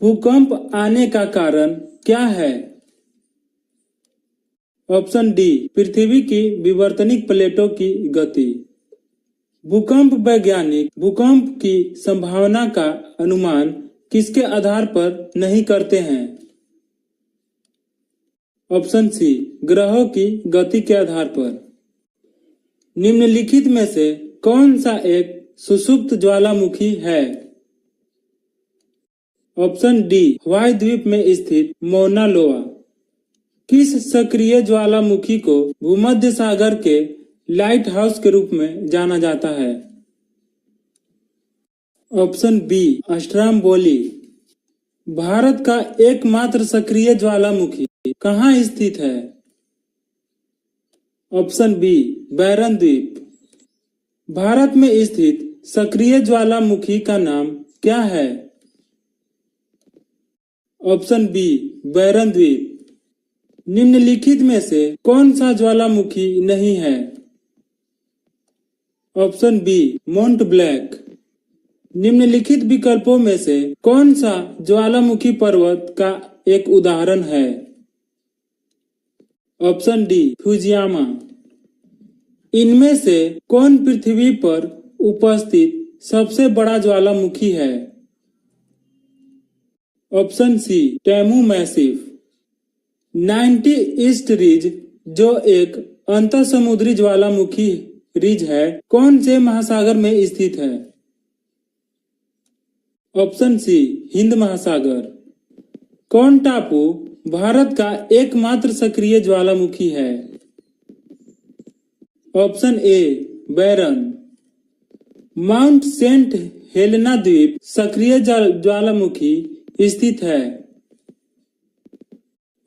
भूकंप आने का कारण क्या है? ऑप्शन डी पृथ्वी की विवर्तनिक प्लेटों की गति। भूकंप वैज्ञानिक भूकंप की संभावना का अनुमान किसके आधार पर नहीं करते हैं? ऑप्शन सी ग्रहों की गति के आधार पर। निम्नलिखित में से कौन सा एक सुषुप्त ज्वालामुखी है? ऑप्शन डी हवाई द्वीप में स्थित मौना लोआ। किस सक्रिय ज्वालामुखी को भूमध्य सागर के लाइट हाउस के रूप में जाना जाता है? Option B अस्ट्राम्बोली। भारत का एकमात्र सक्रिय ज्वालामुखी कहाँ स्थित है? ऑप्शन बी बैरन द्वीप। भारत में स्थित सक्रिय ज्वालामुखी का नाम क्या है? ऑप्शन बी बैरन द्वीप। निम्नलिखित में से कौन सा ज्वालामुखी नहीं है? Option B Mont Black. निम्नलिखित विकल्पों में से कौन सा ज्वालामुखी पर्वत का एक उदाहरण है? Option D Fujiyama. इनमें से कौन पृथ्वी पर उपस्थित सबसे बड़ा ज्वालामुखी है? Option C Tamu Massif. 90 east ridge जो एक अंतर समुद्री ज्वालामुखी रिज है, कौन से महासागर में स्थित है? ऑप्शन सी हिंद महासागर। कौन टापू भारत का एकमात्र सक्रिय ज्वालामुखी है? Option A Barren. Mount Saint Helena द्वीप सक्रिय ज्वालामुखी स्थित है।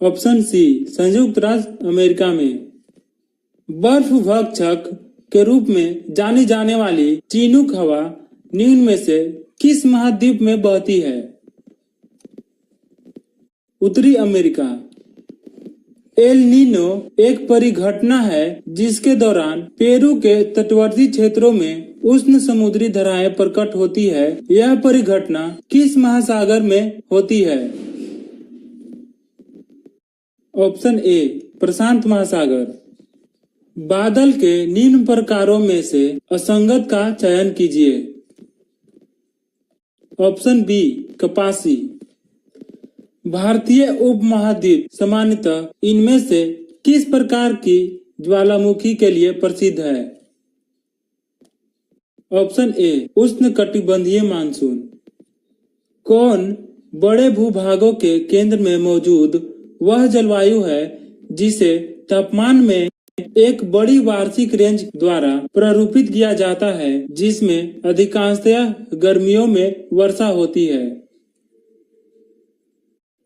ऑप्शन सी संयुक्त राज्य अमेरिका में। बर्फ भक्षक के रूप में जानी जाने वाली चिनूक हवा निम्न में से किस महाद्वीप में बहती है? उत्तरी अमेरिका। एल नीनो एक परिघटना है जिसके दौरान पेरू के तटवर्ती क्षेत्रों में उष्ण समुद्री धाराएं प्रकट होती है। यह परिघटना किस महासागर में होती है? ऑप्शन ए प्रशांत महासागर। बादल के निम्न प्रकारों में से असंगत का चयन कीजिए। ऑप्शन बी कपासी। भारतीय उपमहाद्वीप सामान्यतः इनमें से किस प्रकार की ज्वालामुखी के लिए प्रसिद्ध है? ऑप्शन ए उष्णकटिबंधीय मानसून। कौन बड़े भूभागों के केंद्र में मौजूद वह जलवायु है जिसे तापमान में एक बड़ी वार्षिक रेंज द्वारा प्रारूपित किया जाता है, जिसमें अधिकांशतः गर्मियों में वर्षा होती है?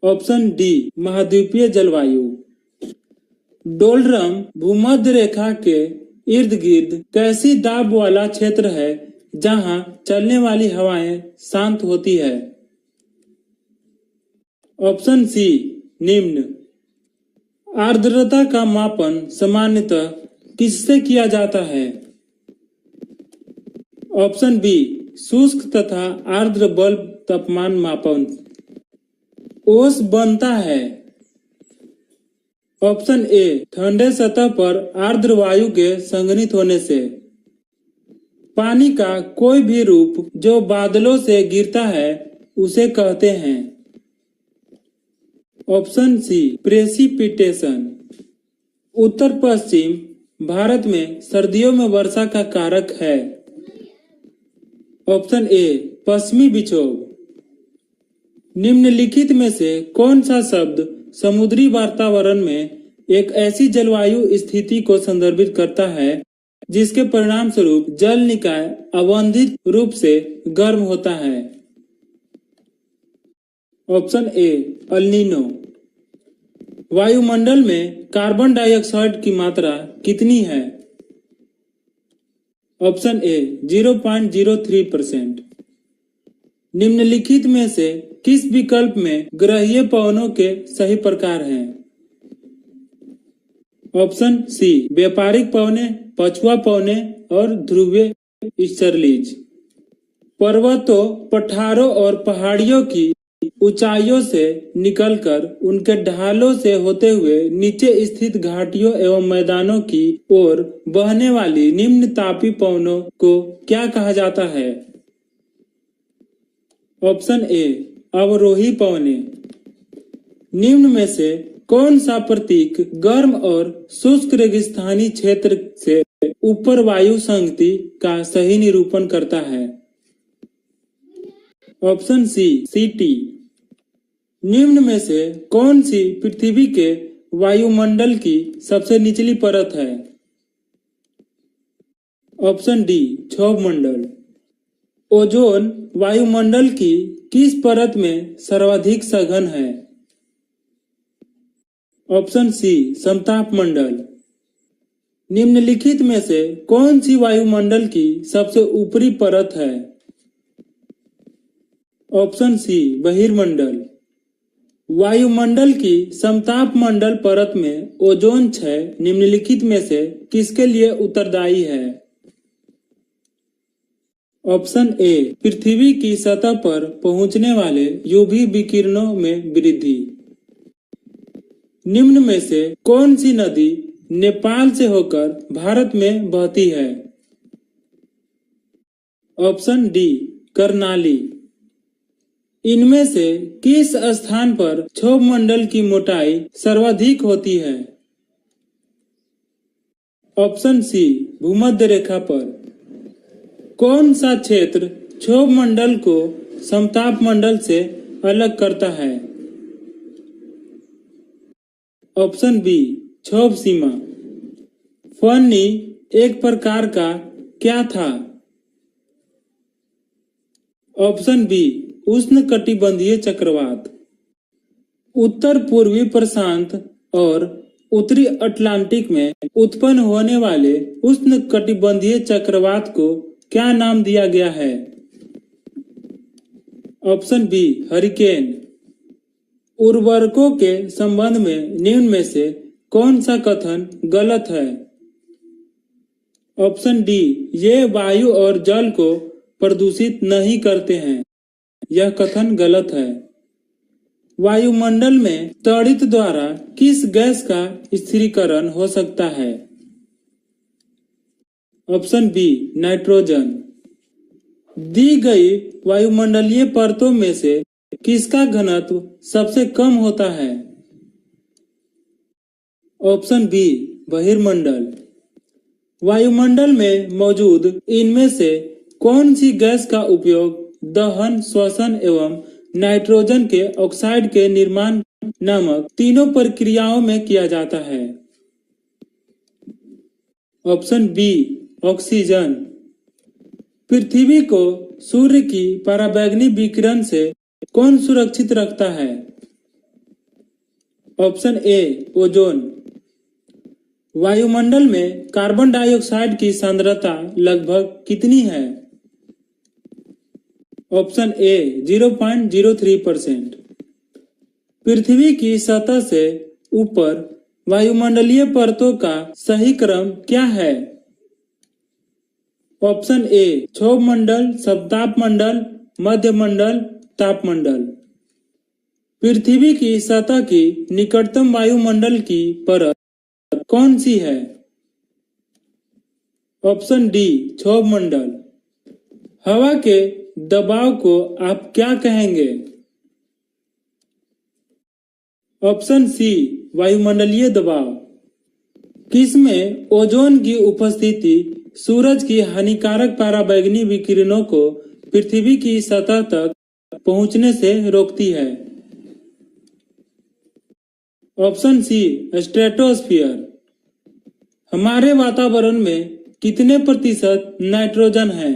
ऑप्शन डी महाद्वीपीय जलवायु। डोलरम भूमध्य रेखा के इर्द गिर्द कैसी दाब वाला क्षेत्र है जहां चलने वाली हवाएं शांत होती है? ऑप्शन सी निम्न। आर्द्रता का मापन सामान्यतः किससे किया जाता है? ऑप्शन बी शुष्क तथा आर्द्र बल्ब तापमान मापन। ओस बनता है? ऑप्शन ए ठंडे सतह पर आर्द्र वायु के संघनित होने से। पानी का कोई भी रूप जो बादलों से गिरता है उसे कहते हैं? Option C precipitation. उत्तर पश्चिम भारत में सर्दियों में वर्षा का कारक है? ऑप्शन ए पश्चिमी विक्षोभ। निम्नलिखित में से कौन सा शब्द समुद्री वातावरण में एक ऐसी जलवायु स्थिति को संदर्भित करता है जिसके परिणाम स्वरूप जल निकाय अवंधित रूप से गर्म होता है? Option A El Nino. वायुमंडल में कार्बन डाइऑक्साइड की मात्रा कितनी है? Option A 0.03%। निम्नलिखित में से किस विकल्प में ग्रहीय पवनों के सही प्रकार हैं? ऑप्शन सी व्यापारिक पवने, पछुआ पवने और ध्रुवीय स्टर्लीज। पर्वतों, पठारों और पहाड़ियों की ऊंचाइयों से निकलकर उनके ढालों से होते हुए नीचे स्थित घाटियों एवं मैदानों की ओर बहने वाली निम्न तापी पवनों को क्या कहा जाता है? ऑप्शन ए अवरोही पवने। निम्न में से कौन सा प्रतीक गर्म और शुष्क रेगिस्तानी क्षेत्र से ऊपर वायु संगति का सही निरूपण करता है? ऑप्शन सी सीटी। निम्न में से कौन सी पृथ्वी के वायुमंडल की सबसे निचली परत है? ऑप्शन डी क्षोभ मंडल। ओजोन वायुमंडल की किस परत में सर्वाधिक सघन है? ऑप्शन सी समताप मंडल। निम्नलिखित में से कौन सी वायुमंडल की सबसे ऊपरी परत है? ऑप्शन सी बहिर्मंडल। वायुमंडल की समताप मंडल परत में ओजोन क्षय निम्नलिखित में से किसके लिए उत्तरदायी है? ऑप्शन ए पृथ्वी की सतह पर पहुंचने वाले यूवी विकिरणों में वृद्धि। निम्न में से कौन सी नदी नेपाल से होकर भारत में बहती है? Option D Karnali. इनमें से किस स्थान पर क्षोभ मंडल की मोटाई सर्वाधिक होती है? ऑप्शन सी भूमध्य रेखा पर। कौन सा क्षेत्र क्षोभ मंडल को समताप मंडल से अलग करता है? ऑप्शन बी क्षोभ सीमा। फनी एक प्रकार का क्या था? ऑप्शन बी उष्णकटिबंधीय चक्रवात। उत्तर पूर्वी प्रशांत और उत्तरी अटलांटिक में उत्पन्न होने वाले उष्णकटिबंधीय चक्रवात को क्या नाम दिया गया है? Option B hurricane. उर्वरकों के संबंध में निम्न में से कौन सा कथन गलत है? ऑप्शन डी ये वायु और जल को प्रदूषित नहीं करते हैं। यह कथन गलत है। वायुमंडल में तड़ित द्वारा किस गैस का स्थिरीकरण हो सकता है? Option B nitrogen. दी गई वायुमंडलीय परतों में से किसका घनत्व सबसे कम होता है? ऑप्शन बी बहिर्मंडल। वायुमंडल में मौजूद इनमें से कौन सी गैस का उपयोग दहन, श्वसन एवं नाइट्रोजन के ऑक्साइड के निर्माण नामक तीनों प्रक्रियाओं में किया जाता है? Option B oxygen. पृथ्वी को सूर्य की पराबैंगनी विकिरण से कौन सुरक्षित रखता है? ऑप्शन ए ओजोन। वायुमंडल में कार्बन डाइऑक्साइड की सांद्रता लगभग कितनी है? Option A 0.03%। पृथ्वी की सतह से ऊपर वायुमंडलीय परतों का सही क्रम क्या है? ऑप्शन ए क्षोभमंडल, समतापमंडल, मध्यमंडल, तापमंडल। पृथ्वी की सतह की निकटतम वायुमंडल की परत कौन सी है? ऑप्शन डी क्षोभमंडल। हवा के दबाव को आप क्या कहेंगे? ऑप्शन सी वायुमंडलीय दबाव। किसमें ओजोन की उपस्थिति सूरज की हानिकारक पराबैंगनी विकिरणों को पृथ्वी की सतह तक पहुंचने से रोकती है? Option C stratosphere. हमारे वातावरण में कितने प्रतिशत नाइट्रोजन है?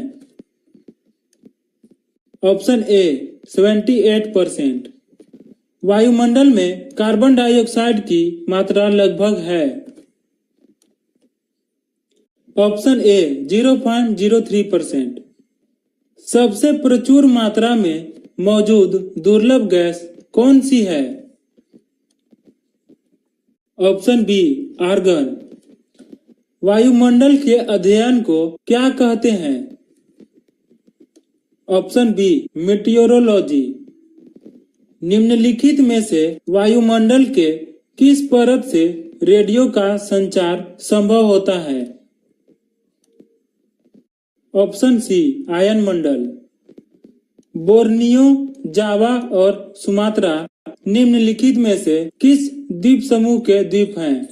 Option A 78%। वायुमंडल में कार्बन डाइऑक्साइड की मात्रा लगभग है? Option A 0.03%। सबसे प्रचुर मात्रा में मौजूद दुर्लभ गैस कौन सी है? Option B argon. वायुमंडल के अध्ययन को क्या कहते हैं? Option B meteorology. निम्नलिखित में से वायुमंडल के किस परत से रेडियो का संचार संभव होता है? ऑप्शन सी आयन मंडल। बोर्नियो, जावा और सुमात्रा निम्नलिखित में से किस द्वीप समूह के द्वीप हैं?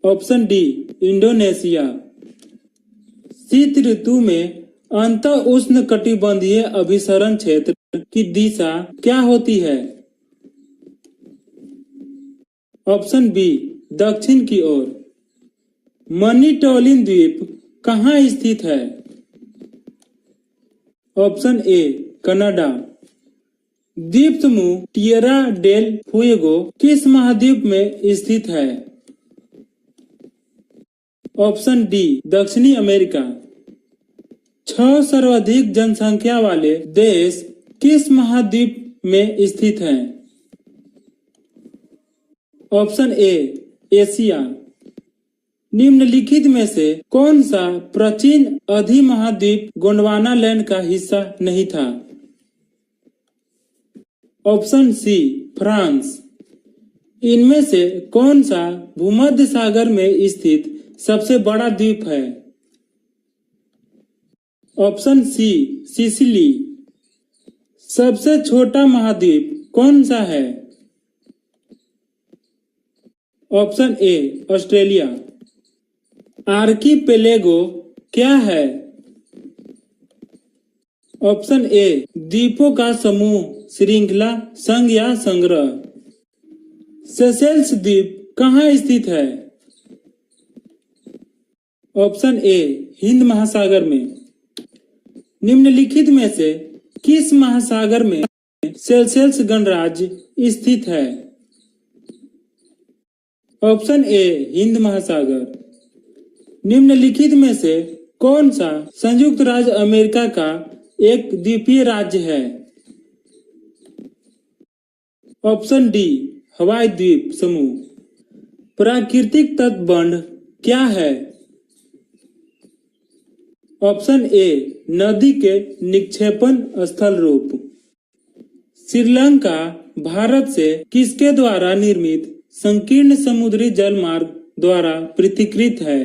Option D Indonesia. शीत ऋतु में अंतः उष्ण कटिबंधीय अभिसरण क्षेत्र की दिशा क्या होती है? ऑप्शन बी दक्षिण की ओर। मनिटोलिन द्वीप कहाँ स्थित है? ऑप्शन ए कनाडा। द्वीप समूह टिएरा डेल फुएगो किस महाद्वीप में स्थित है? ऑप्शन डी दक्षिणी अमेरिका। 6 सर्वाधिक जनसंख्या वाले देश किस महाद्वीप में स्थित हैं? ऑप्शन ए एशिया। निम्नलिखित में से कौन सा प्राचीन अधिमहाद्वीप गोंडवाना लैंड का हिस्सा नहीं था? Option C France. इनमें से कौन सा भूमध्य सागर में स्थित सबसे बड़ा द्वीप है? Option C Sicily. सबसे छोटा महाद्वीप कौन सा है? Option A Australia. आर्कीपेलेगो क्या है? ऑप्शन ए द्वीपों का समूह, श्रृंखला, संघ या संग्रह। सेशेल्स द्वीप कहाँ स्थित है? ऑप्शन ए हिंद महासागर में। निम्नलिखित में से किस महासागर में सेशेल्स गणराज्य स्थित है? ऑप्शन ए हिंद महासागर। निम्नलिखित में से कौन सा संयुक्त राज्य अमेरिका का एक द्वीपीय राज्य है? ऑप्शन डी हवाई द्वीप समूह। प्राकृतिक तटबंध क्या है? ऑप्शन ए नदी के निक्षेपण स्थल रूप। श्रीलंका भारत से किसके द्वारा निर्मित संकीर्ण समुद्री जल मार्ग द्वारा पृथक्कृत है?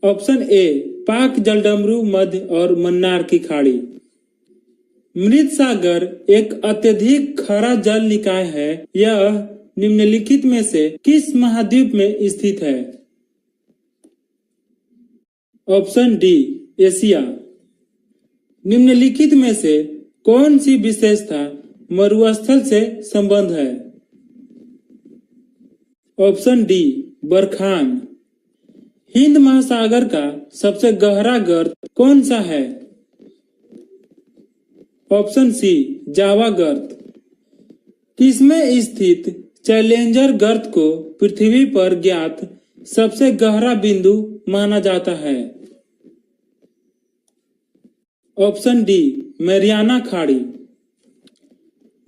ऑप्शन ए पाक जलडमरू, मध्य और मन्नार की खाड़ी। मृत सागर एक अत्यधिक खारा जल निकाय है। यह निम्नलिखित में से किस महाद्वीप में स्थित है? Option D Asia. निम्नलिखित में से कौन सी विशेषता मरुस्थल से संबंध है? Option D barchan. हिंद महासागर का सबसे गहरा गर्त कौन सा है? ऑप्शन सी जावा गर्त। किसमें स्थित चैलेंजर गर्त को पृथ्वी पर ज्ञात सबसे गहरा बिंदु माना जाता है? ऑप्शन डी मैरियाना खाड़ी।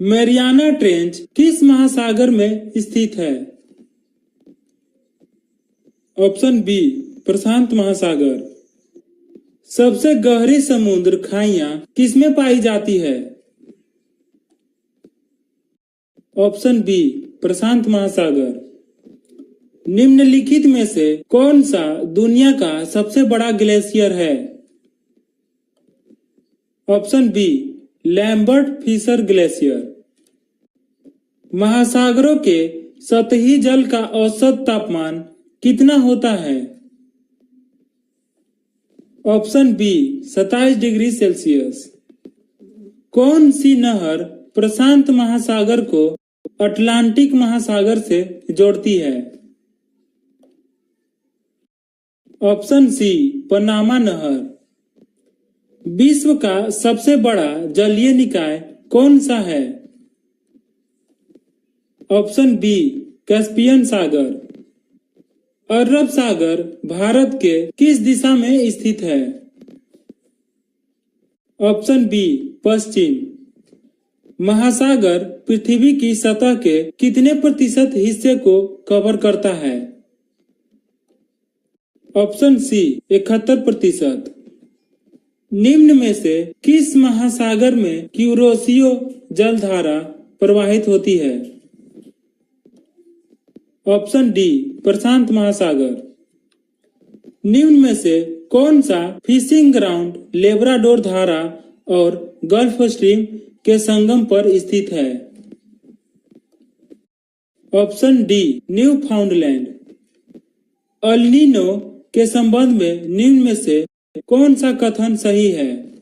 मैरियाना ट्रेंच किस महासागर में स्थित है? ऑप्शन बी प्रशांत महासागर। सबसे गहरी समुद्र खाइयां किसमें पाई जाती है? ऑप्शन बी प्रशांत महासागर। निम्नलिखित में से कौन सा दुनिया का सबसे बड़ा ग्लेशियर है? Option B Lambert Fisher glacier. महासागरों के सतही जल का औसत तापमान कितना होता है? Option B 27 degree Celsius. कौन सी नहर प्रशांत महासागर को अटलांटिक महासागर से जोड़ती है? ऑप्शन सी पनामा नहर। विश्व का सबसे बड़ा जलीय निकाय कौन सा है? ऑप्शन बी कैस्पियन सागर। अरब सागर भारत के किस दिशा में स्थित है? ऑप्शन बी पश्चिम। महासागर पृथ्वी की सतह के कितने प्रतिशत हिस्से को कवर करता है? Option C 71%। निम्न में से किस महासागर में क्यूरोसियो जलधारा प्रवाहित होती है? ऑप्शन डी प्रशांत महासागर। निम्न में से कौन सा फिशिंग ग्राउंड लेब्राडोर धारा और गल्फ स्ट्रीम के संगम पर स्थित है? Option D new फाउंडलैंड। El Nino के संबंध में निम्न में से कौन सा कथन सही है?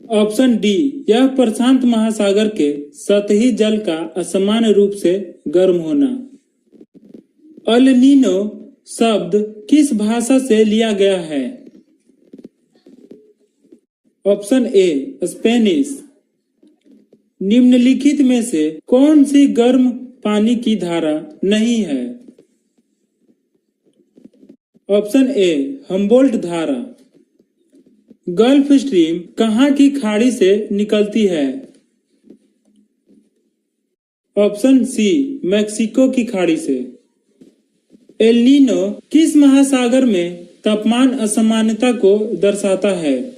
ऑप्शन डी यह प्रशांत महासागर के सतही जल का असामान्य रूप से गर्म होना। एल नीनो शब्द किस भाषा से लिया गया है? ऑप्शन ए स्पेनिश। निम्नलिखित में से कौन सी गर्म पानी की धारा नहीं है? ऑप्शन ए हम्बोल्ट धारा। गल्फ स्ट्रीम कहाँ की खाड़ी से निकलती है? ऑप्शन सी मैक्सिको की खाड़ी से। एल नीनो किस महासागर में तापमान असामान्यता को दर्शाता है?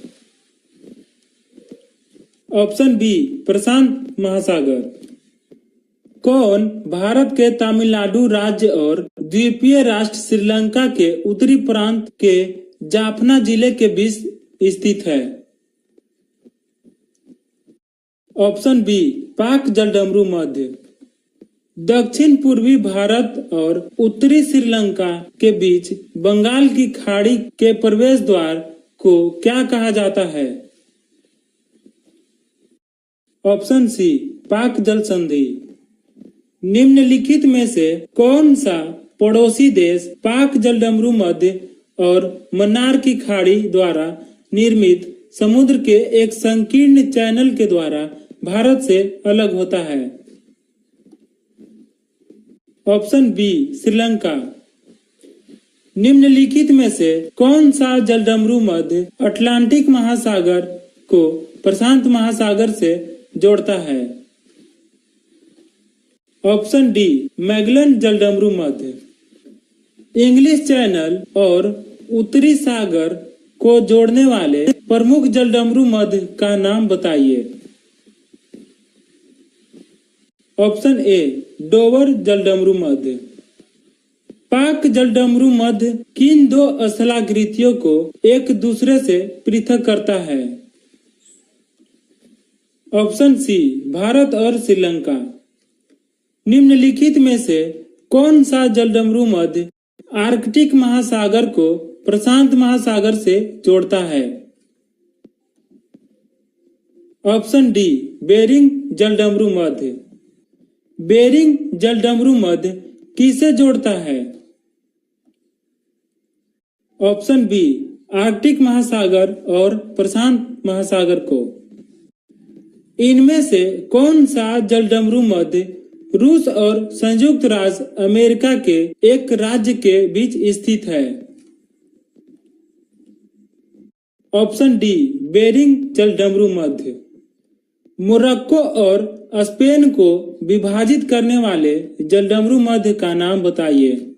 ऑप्शन बी प्रशांत महासागर। कौन भारत के तमिलनाडु राज्य और द्वीपीय राष्ट्र श्रीलंका के उत्तरी प्रांत के जाफना जिले के बीच स्थित है? ऑप्शन बी पाक जलडमरू मध्य। दक्षिण पूर्वी भारत और उत्तरी श्रीलंका के बीच बंगाल की खाड़ी के प्रवेश द्वार को क्या कहा जाता है? ऑप्शन सी पाक जल संधि। निम्नलिखित में से कौन सा पड़ोसी देश पाक जलडमरू मध्य और मन्नार की खाड़ी द्वारा निर्मित समुद्र के एक संकीर्ण चैनल के द्वारा भारत से अलग होता है? Option B Sri Lanka. निम्नलिखित में से कौन सा जलडमरू मध्य अटलांटिक महासागर को प्रशांत महासागर से जोड़ता है? ऑप्शन डी मैगलन जलडमरू मध्य। इंग्लिश चैनल और उत्तरी सागर को जोड़ने वाले प्रमुख जलडमरू मध्य का नाम बताइए। ऑप्शन ए डोवर जलडमरू मध्य। पाक जलडमरू मध्य किन दो स्थलाकृतियों को एक दूसरे से पृथक करता है? ऑप्शन सी भारत और श्रीलंका। निम्नलिखित में से कौन सा जलडमरू मध्य आर्कटिक महासागर को प्रशांत महासागर से जोड़ता है? ऑप्शन डी, बेरिंग जलडमरू मध्य। बेरिंग जलडमरू मध्य किसे जोड़ता है? ऑप्शन बी, आर्कटिक महासागर और प्रशांत महासागर को। इनमें से कौन सा जलडमरू मध्य रूस और संयुक्त राज्य अमेरिका के एक राज्य के बीच स्थित है? ऑप्शन डी, बेरिंग जलडमरू मध्य। मोरक्को और स्पेन को विभाजित करने वाले जलडमरू मध्य का नाम बताइए।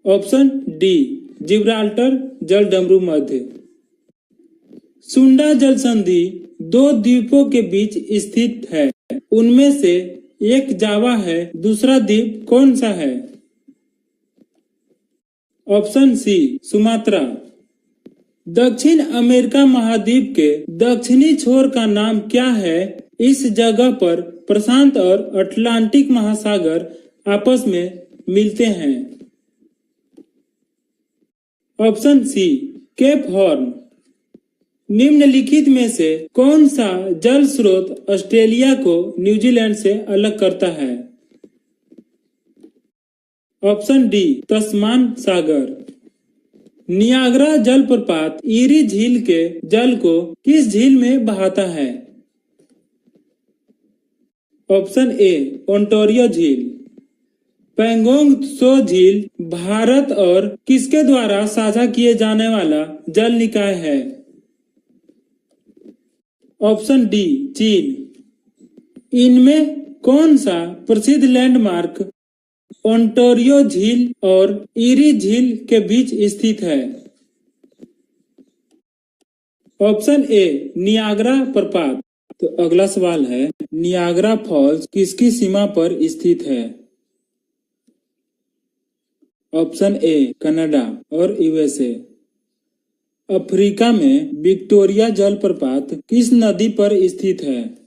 ऑप्शन डी, जिब्राल्टर जलडमरू मध्य। सुंडा जल संधि दो द्वीपों के बीच स्थित है, उनमें से एक जावा है, दूसरा द्वीप कौन सा है? Option C, Sumatra. दक्षिण अमेरिका महाद्वीप के दक्षिणी छोर का नाम क्या है? इस जगह पर प्रशांत और अटलांटिक महासागर आपस में मिलते हैं। Option C, Cape Horn. निम्नलिखित में से कौन सा जल स्रोत ऑस्ट्रेलिया को न्यूजीलैंड से अलग करता है? ऑप्शन डी, तस्मान सागर। नियाग्रा जलप्रपात ईरी झील के जल को किस झील में बहाता है? ऑप्शन ए, ओंटारियो झील। पैंगोंग त्सो झील भारत और किसके द्वारा साझा किए जाने वाला जल निकाय है? ऑप्शन डी, चीन। इनमें कौन सा प्रसिद्ध लैंडमार्क ओंटारियो झील और ईरी झील के बीच स्थित है? ऑप्शन ए, नियाग्रा प्रपात। तो अगला सवाल है, नियाग्रा फॉल्स किसकी सीमा पर स्थित है? ऑप्शन ए, कनाडा और यूएसए। अफ्रीका में विक्टोरिया जलप्रपात किस नदी पर स्थित है?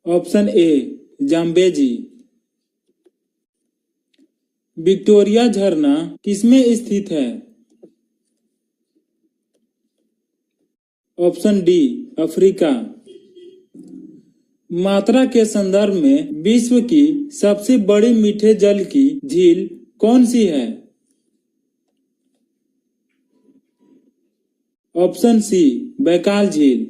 ऑप्शन ए, जाम्बेजी। विक्टोरिया झरना किसमें स्थित है? Option D, Africa. मात्रा के संदर्भ में विश्व की सबसे बड़ी मीठे जल की झील कौन सी है? ऑप्शन सी, बैकाल झील।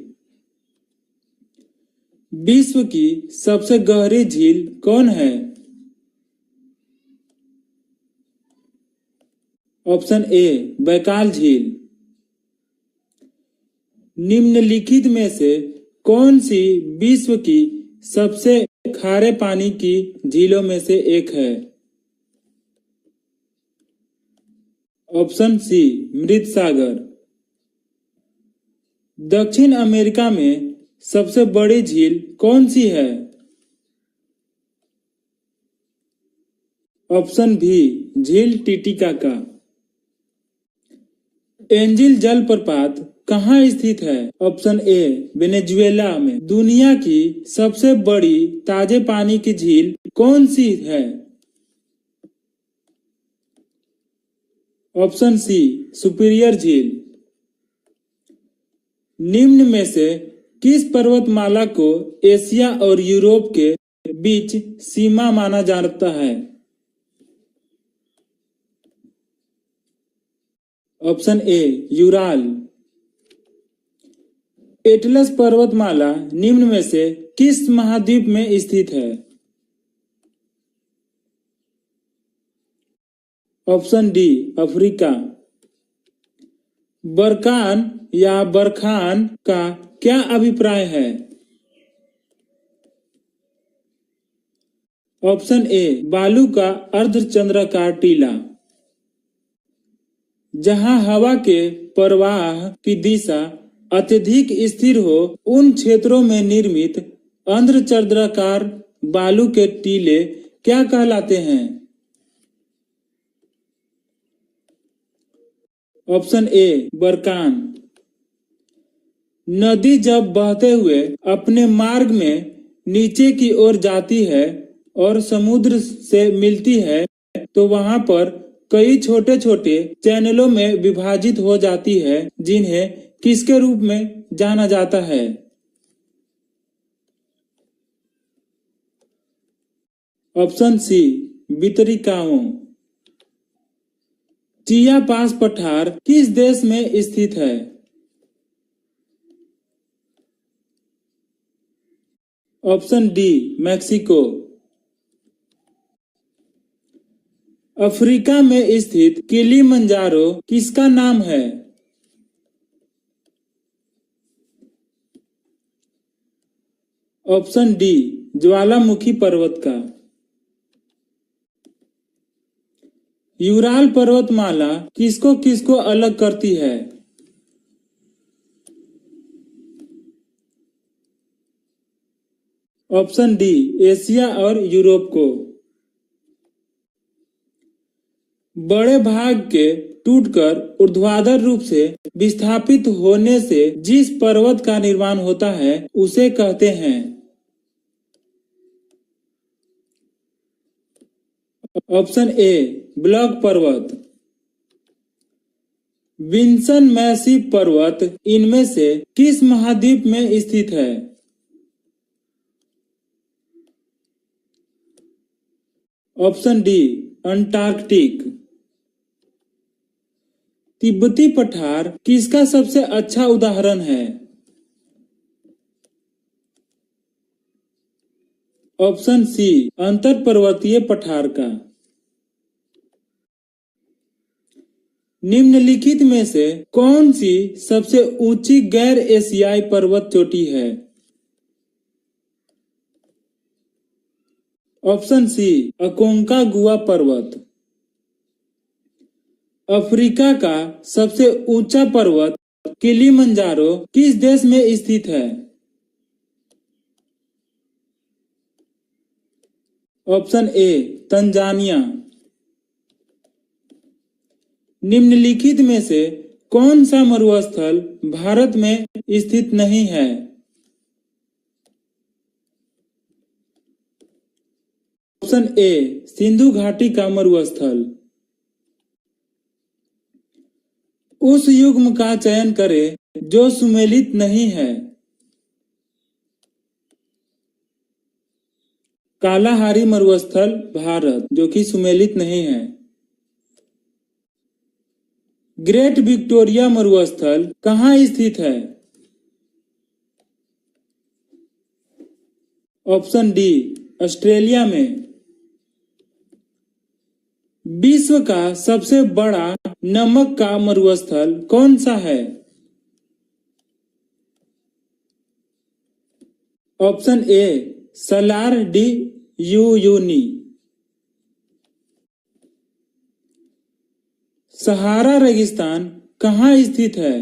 विश्व की सबसे गहरी झील कौन है? ऑप्शन ए, बैकाल झील। निम्नलिखित में से कौन सी विश्व की सबसे खारे पानी की झीलों में से एक है? ऑप्शन सी, मृत सागर। दक्षिण अमेरिका में सबसे बड़ी झील कौन सी है? ऑप्शन बी, झील टिटिकाका। एंजिल जलप्रपात कहाँ स्थित है? ऑप्शन ए, वेनेजुएला में। दुनिया की सबसे बड़ी ताजे पानी की झील कौन सी है? ऑप्शन सी, सुपीरियर झील। निम्न में से किस पर्वतमाला को एशिया और यूरोप के बीच सीमा माना जाता है? ऑप्शन ए, यूराल। एटलस पर्वतमाला निम्न में से किस महाद्वीप में स्थित है? Option D, Africa. बरकान या बरखान का क्या अभिप्राय है? ऑप्शन ए, बालू का अर्धचंद्राकार टीला। जहां हवा के प्रवाह की दिशा अत्यधिक स्थिर हो, उन क्षेत्रों में निर्मित अर्धचंद्राकार बालू के टीले क्या कहलाते हैं? Option A, barchan. नदी जब बहते हुए अपने मार्ग में नीचे की ओर जाती है और समुद्र से मिलती है तो वहां पर कई छोटे छोटे चैनलों में विभाजित हो जाती है, जिन्हें किसके रूप में जाना जाता है? ऑप्शन सी, वितरिकाओं। चिया पास पठार किस देश में स्थित है? Option D, Mexico. अफ्रीका में स्थित किलिमंजारो किसका नाम है? ऑप्शन डी, ज्वालामुखी पर्वत का। यूराल पर्वतमाला किसको किसको अलग करती है? ऑप्शन डी, एशिया और यूरोप को। बड़े भाग के टूटकर ऊर्ध्वाधर रूप से विस्थापित होने से जिस पर्वत का निर्माण होता है उसे कहते हैं? ऑप्शन ए, ब्लॉक पर्वत। विंसन मैसिव पर्वत इनमें से किस महाद्वीप में स्थित है? Option D, Antarctic. तिब्बती पठार किसका सबसे अच्छा उदाहरण है? ऑप्शन सी, अंतर पर्वतीय पठार का। निम्नलिखित में से कौन सी सबसे ऊंची गैर एशियाई पर्वत चोटी है? ऑप्शन सी, अकोंकागुआ पर्वत। अफ्रीका का सबसे ऊंचा पर्वत किलिमंजारो किस देश में स्थित है? ऑप्शन ए, तंजानिया। निम्नलिखित में से कौन सा मरुस्थल भारत में स्थित नहीं है? ऑप्शन ए, सिंधु घाटी का मरुस्थल। उस युग्म का चयन करें जो सुमेलित नहीं है। कालाहारी मरुस्थल भारत, जो कि सुमेलित नहीं है। ग्रेट विक्टोरिया मरुस्थल कहाँ स्थित है? ऑप्शन डी, ऑस्ट्रेलिया में। विश्व का सबसे बड़ा नमक का मरुस्थल कौन सा है? Option A, Salar de Uyuni. Sahara रेगिस्तान कहाँ स्थित है?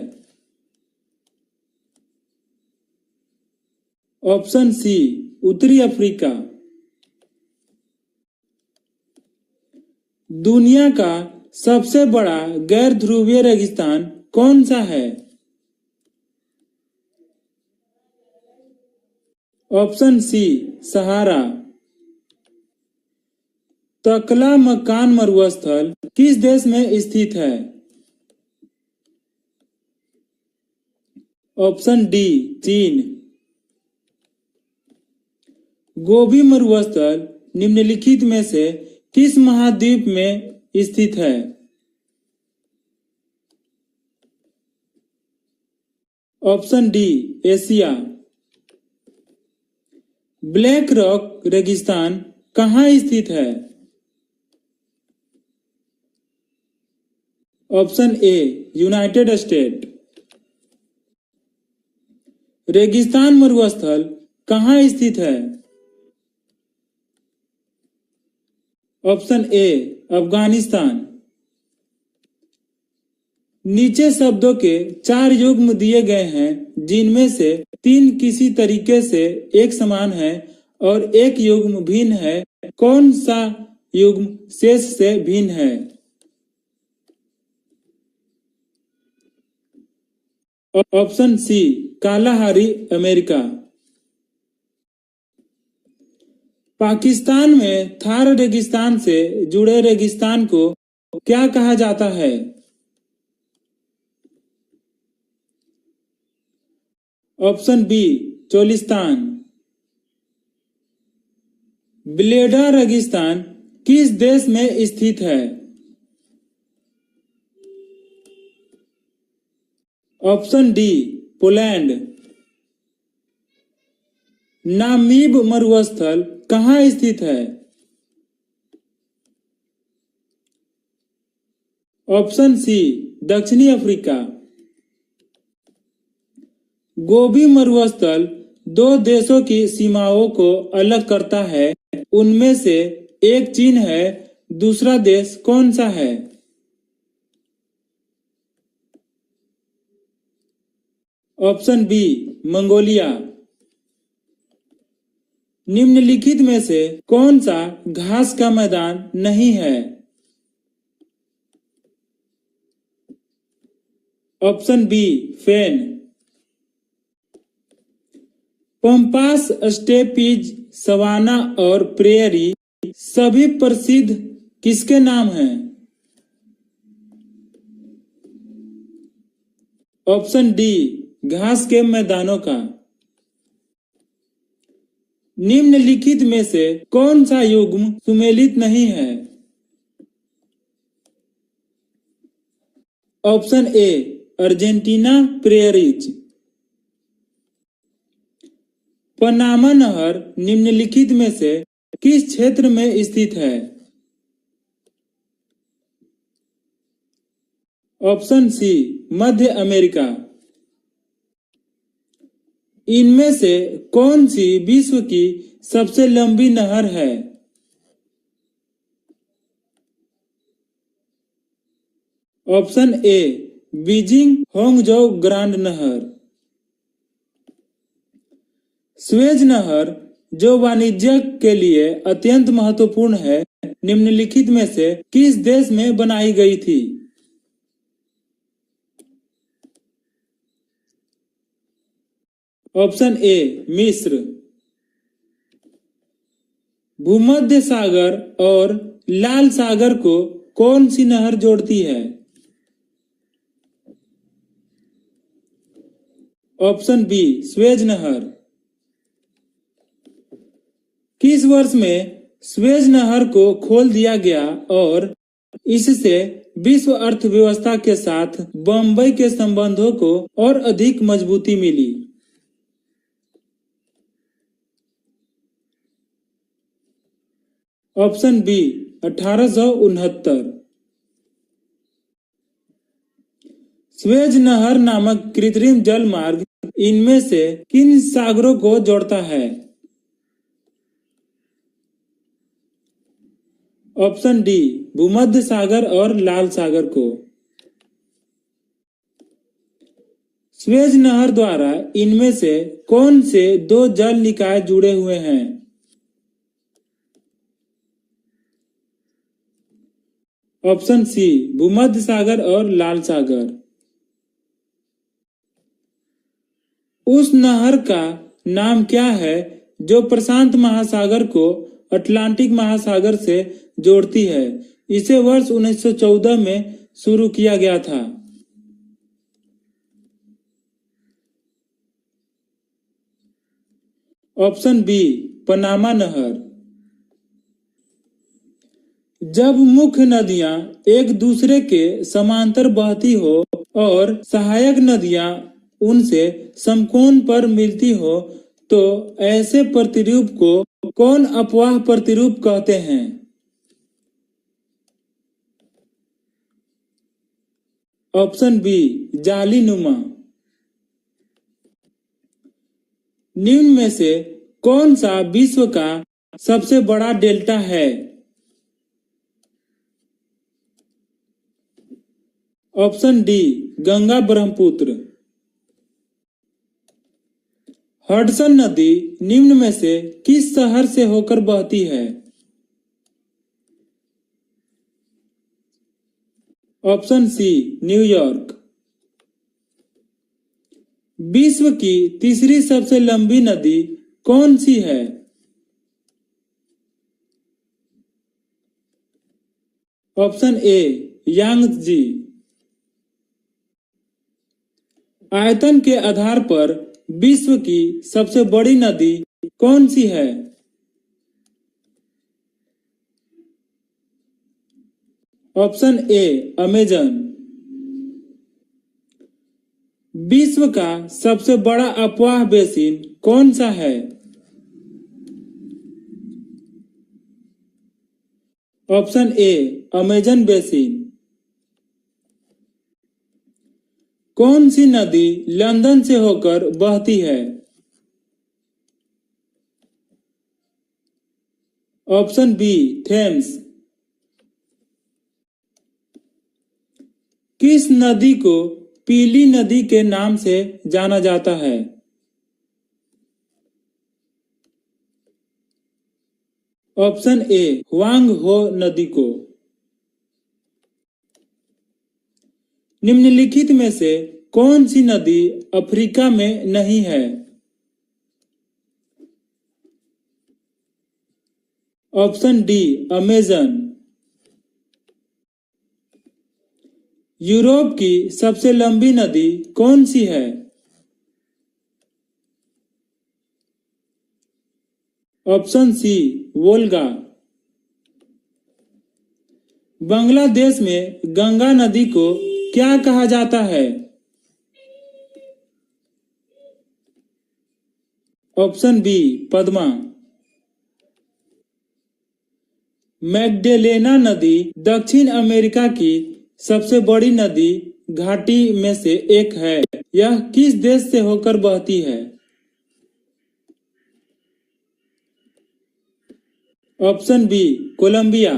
ऑप्शन सी, उत्तरी अफ्रीका। दुनिया का सबसे बड़ा गैर ध्रुवीय रेगिस्तान कौन सा है? ऑप्शन सी, सहारा। तकला मकान मरुस्थल किस देश में स्थित है? ऑप्शन डी, चीन। गोबी मरुस्थल निम्नलिखित में से किस महाद्वीप में स्थित है? Option D, Asia. Black rock रेगिस्तान कहाँ स्थित है? ऑप्शन ए, यूनाइटेड स्टेट। रेगिस्तान मरुस्थल कहाँ स्थित है? ऑप्शन ए, अफगानिस्तान। नीचे शब्दों के 4 युग्म दिए गए हैं जिनमें से 3 किसी तरीके से एक समान है और एक युग्म भिन्न है। कौन सा युग्म शेष से भिन्न है? Option C, Kalahari America. Pakistan में थार रेगिस्तान से जुड़े रेगिस्तान को क्या कहा जाता है? Option B Cholistan. ब्लेडा रेगिस्तान किस देश में स्थित है? Option D Poland. नामीब मरुस्थल कहाँ स्थित है? ऑप्शन सी दक्षिणी अफ्रीका। गोबी मरुस्थल दो देशों की सीमाओं को अलग करता है, उनमें से एक चीन है, दूसरा देश कौन सा है? Option B Mongolia. निम्नलिखित में से कौन सा घास का मैदान नहीं है? ऑप्शन बी फेन। पंपास, स्टेपीज, सवाना और प्रेयरी सभी प्रसिद्ध किसके नाम हैं? ऑप्शन डी घास के मैदानों का। निम्नलिखित में से कौन सा युग्म सुमेलित नहीं है? ऑप्शन ए अर्जेंटीना प्रेयरीज। पनामा नहर निम्नलिखित में से किस क्षेत्र में स्थित है? ऑप्शन सी मध्य अमेरिका। इनमें से कौन सी विश्व की सबसे लंबी नहर है? ऑप्शन ए बीजिंग होंगजो ग्रांड नहर। स्वेज नहर जो वाणिज्य के लिए अत्यंत महत्वपूर्ण है, निम्नलिखित में से किस देश में बनाई गई थी? ऑप्शन ए मिस्र। भूमध्य सागर और लाल सागर को कौन सी नहर जोड़ती है? ऑप्शन बी स्वेज नहर। किस वर्ष में स्वेज नहर को खोल दिया गया और इससे विश्व अर्थव्यवस्था के साथ बंबई के संबंधों को और अधिक मजबूती मिली? Option B 1869। स्वेज नहर नामक कृत्रिम जल मार्ग इनमें से किन सागरों को जोड़ता है? ऑप्शन डी भूमध्य सागर और लाल सागर को। स्वेज नहर द्वारा इनमें से कौन से दो जल निकाय जुड़े हुए हैं? ऑप्शन सी भूमध्य सागर और लाल सागर। उस नहर का नाम क्या है जो प्रशांत महासागर को अटलांटिक महासागर से जोड़ती है? इसे वर्ष 1914 में शुरू किया गया था। ऑप्शन बी पनामा नहर। जब मुख्य नदियां एक दूसरे के समांतर बहती हो और सहायक नदियां उनसे समकोण पर मिलती हो तो ऐसे प्रतिरूप को कौन अपवाह प्रतिरूप कहते हैं? ऑप्शन बी जाली नुमा। निम्न में से कौन सा विश्व का सबसे बड़ा डेल्टा है? Option D Ganga Brahmaputra. Hudson नदी निम्न में से किस शहर से होकर बहती है? Option C New York. विश्व की तीसरी सबसे लंबी नदी कौन सी है? Option A Yangtze. आयतन के आधार पर विश्व की सबसे बड़ी नदी कौन सी है? Option A Amazon. विश्व का सबसे बड़ा अपवाह बेसिन कौन सा है? Option A Amazon basin. कौन सी नदी लंदन से होकर बहती है? Option B Thames. किस नदी को पीली नदी के नाम से जाना जाता है? ऑप्शन ए हुआंग हो नदी को। निम्नलिखित में से कौन सी नदी अफ्रीका में नहीं है? Option D Amazon. यूरोप की सबसे लंबी नदी कौन सी है? ऑप्शन सी वोल्गा। बांग्लादेश में गंगा नदी को क्या कहा जाता है? Option B Padma. मैग्डेलेना नदी दक्षिण अमेरिका की सबसे बड़ी नदी घाटी में से एक है। यह किस देश से होकर बहती है? Option B Columbia.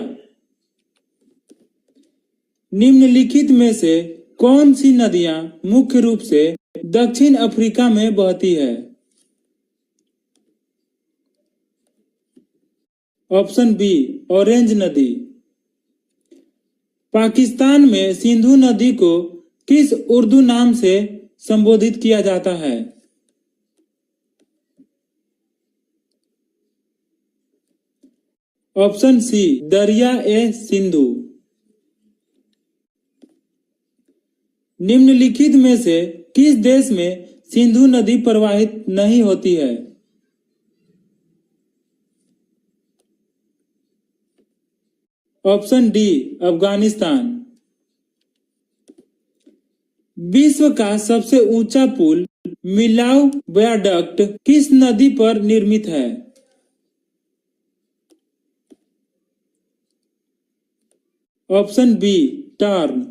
निम्नलिखित में से कौन सी नदियां मुख्य रूप से दक्षिण अफ्रीका में बहती है? ऑप्शन बी ऑरेंज नदी। पाकिस्तान में सिंधु नदी को किस उर्दू नाम से संबोधित किया जाता है? ऑप्शन सी दरिया ए सिंधु। निम्नलिखित में से किस देश में सिंधु नदी प्रवाहित नहीं होती है? Option D Afghanistan. विश्व का सबसे ऊंचा पुल मिलाऊ वियाडक्ट किस नदी पर निर्मित है? Option B Tarn.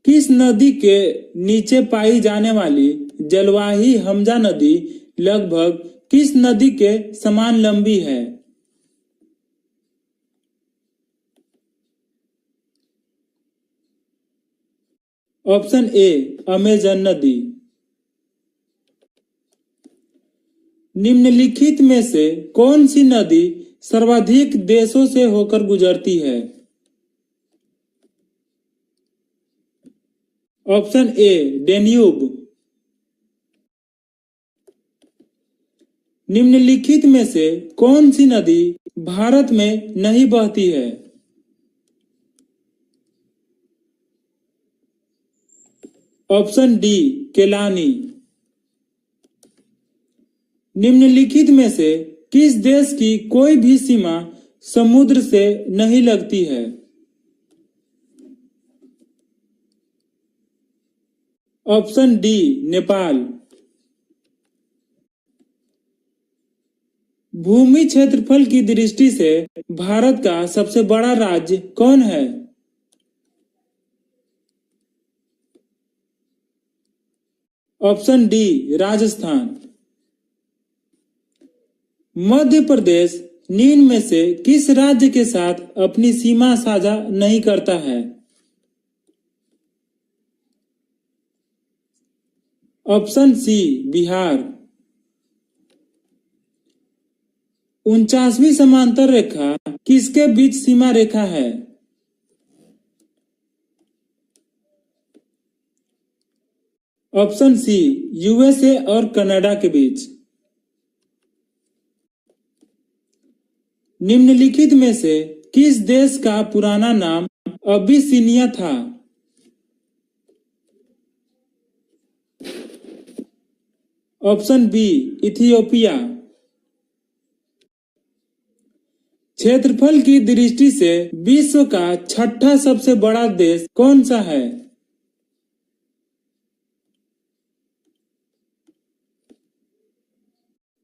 किस नदी के नीचे पाई जाने वाली जलवाही हमजा नदी लगभग किस नदी के समान लंबी है? ऑप्शन ए अमेजन नदी। निम्नलिखित में से कौन सी नदी सर्वाधिक देशों से होकर गुजरती है? ऑप्शन ए डेन्यूब। निम्नलिखित में से कौन सी नदी भारत में नहीं बहती है? Option D Kelani. निम्नलिखित में से किस देश की कोई भी सीमा समुद्र से नहीं लगती है? Option D Nepal. भूमि क्षेत्रफल की दृष्टि से भारत का सबसे बड़ा राज्य कौन है? Option D Rajasthan. मध्य प्रदेश निम्न में से किस राज्य के साथ अपनी सीमा साझा नहीं करता है? ऑप्शन सी बिहार। 49वीं समांतर रेखा किसके बीच सीमा रेखा है? ऑप्शन सी, यूएसए और कनाडा के बीच। निम्नलिखित में से किस देश का पुराना नाम अबिसिनिया था? Option B, Ethiopia. क्षेत्रफल की दृष्टि से विश्व का छठा सबसे बड़ा देश कौन सा है?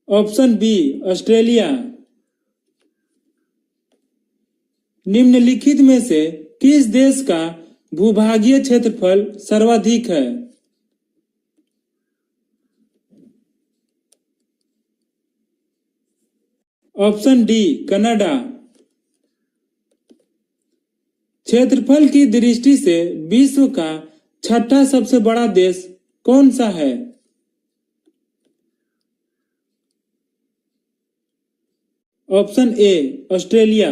Option B, Australia. निम्नलिखित में से किस देश का भूभागीय क्षेत्रफल सर्वाधिक है? Option D, Canada. क्षेत्रफल की दृष्टि से विश्व का छठा सबसे बड़ा देश कौन सा है? ऑप्शन ए, ऑस्ट्रेलिया।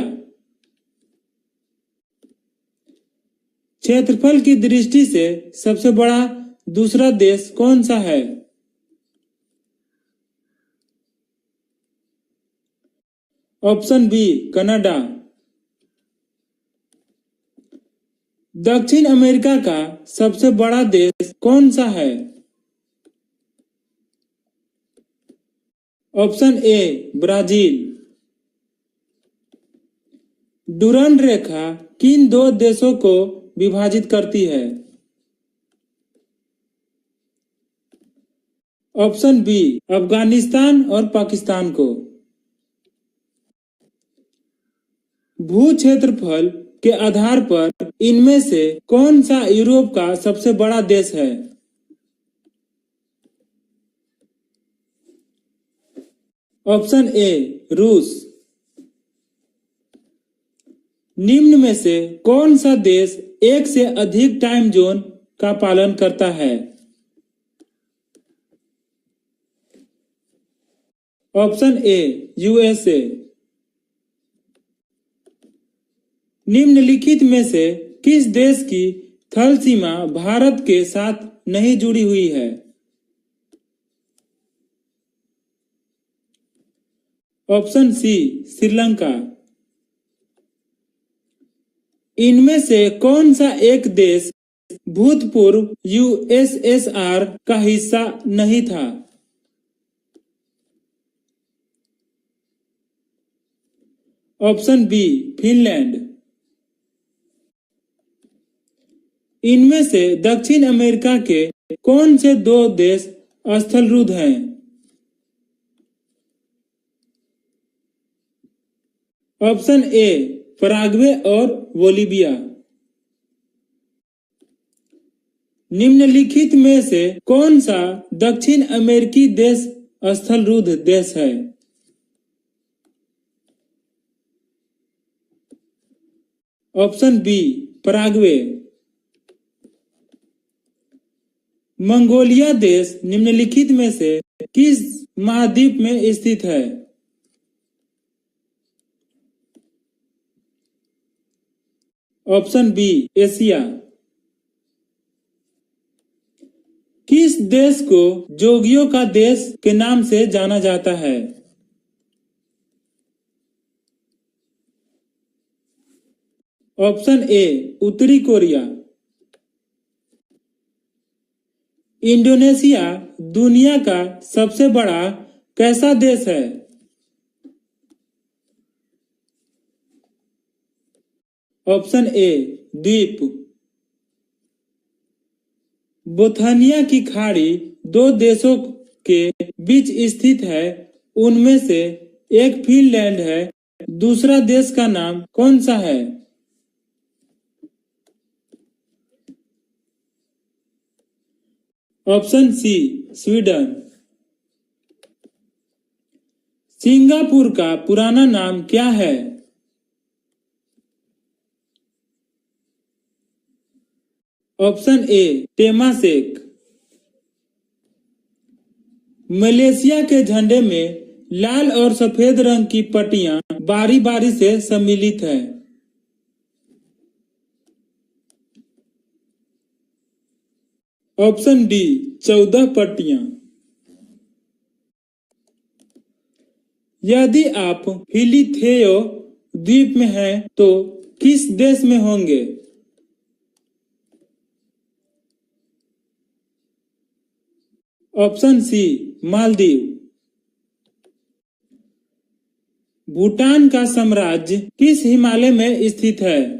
क्षेत्रफल की दृष्टि से सबसे बड़ा दूसरा देश कौन सा है? Option B, Canada. दक्षिण अमेरिका का सबसे बड़ा देश कौन सा है? Option A, Brazil. डुरंड रेखा किन दो देशों को विभाजित करती है? ऑप्शन बी, अफगानिस्तान और पाकिस्तान को। भू क्षेत्रफल के आधार पर इनमें से कौन सा यूरोप का सबसे बड़ा देश है? ऑप्शन ए, रूस। निम्न में से कौन सा देश एक से अधिक टाइम जोन का पालन करता है? ऑप्शन ए, यूएसए। निम्नलिखित में से किस देश की थल सीमा भारत के साथ नहीं जुड़ी हुई है? Option C, Sri Lanka. इनमें से कौन सा एक देश भूतपूर्व यूएसएसआर का हिस्सा नहीं था? Option B, Finland. इनमें से दक्षिण अमेरिका के कौन से दो देश स्थलरूद्ध हैं? ऑप्शन ए, पराग्वे और बोलीविया। निम्नलिखित में से कौन सा दक्षिण अमेरिकी देश स्थलरूद्ध देश है? Option B, Paraguay. मंगोलिया देश निम्नलिखित में से किस महाद्वीप में स्थित है? Option B, Asia. किस देश को जोगियों का देश के नाम से जाना जाता है? ऑप्शन ए, उत्तरी कोरिया। इंडोनेशिया दुनिया का सबसे बड़ा कैसा देश है? ऑप्शन ए, द्वीप। बोथनिया की खाड़ी दो देशों के बीच स्थित है, उनमें से एक फिनलैंड है, दूसरा देश का नाम कौन सा है? ऑप्शन सी, स्वीडन। सिंगापुर का पुराना नाम क्या है? ऑप्शन ए, टेमासेक। मलेशिया के झंडे में लाल और सफेद रंग की पट्टियां बारी बारी से सम्मिलित है। ऑप्शन डी 14 पट्टियां। यदि आप फिलिथेओ द्वीप में हैं तो किस देश में होंगे? Option C Maldives. भूटान का साम्राज्य किस हिमालय में स्थित है?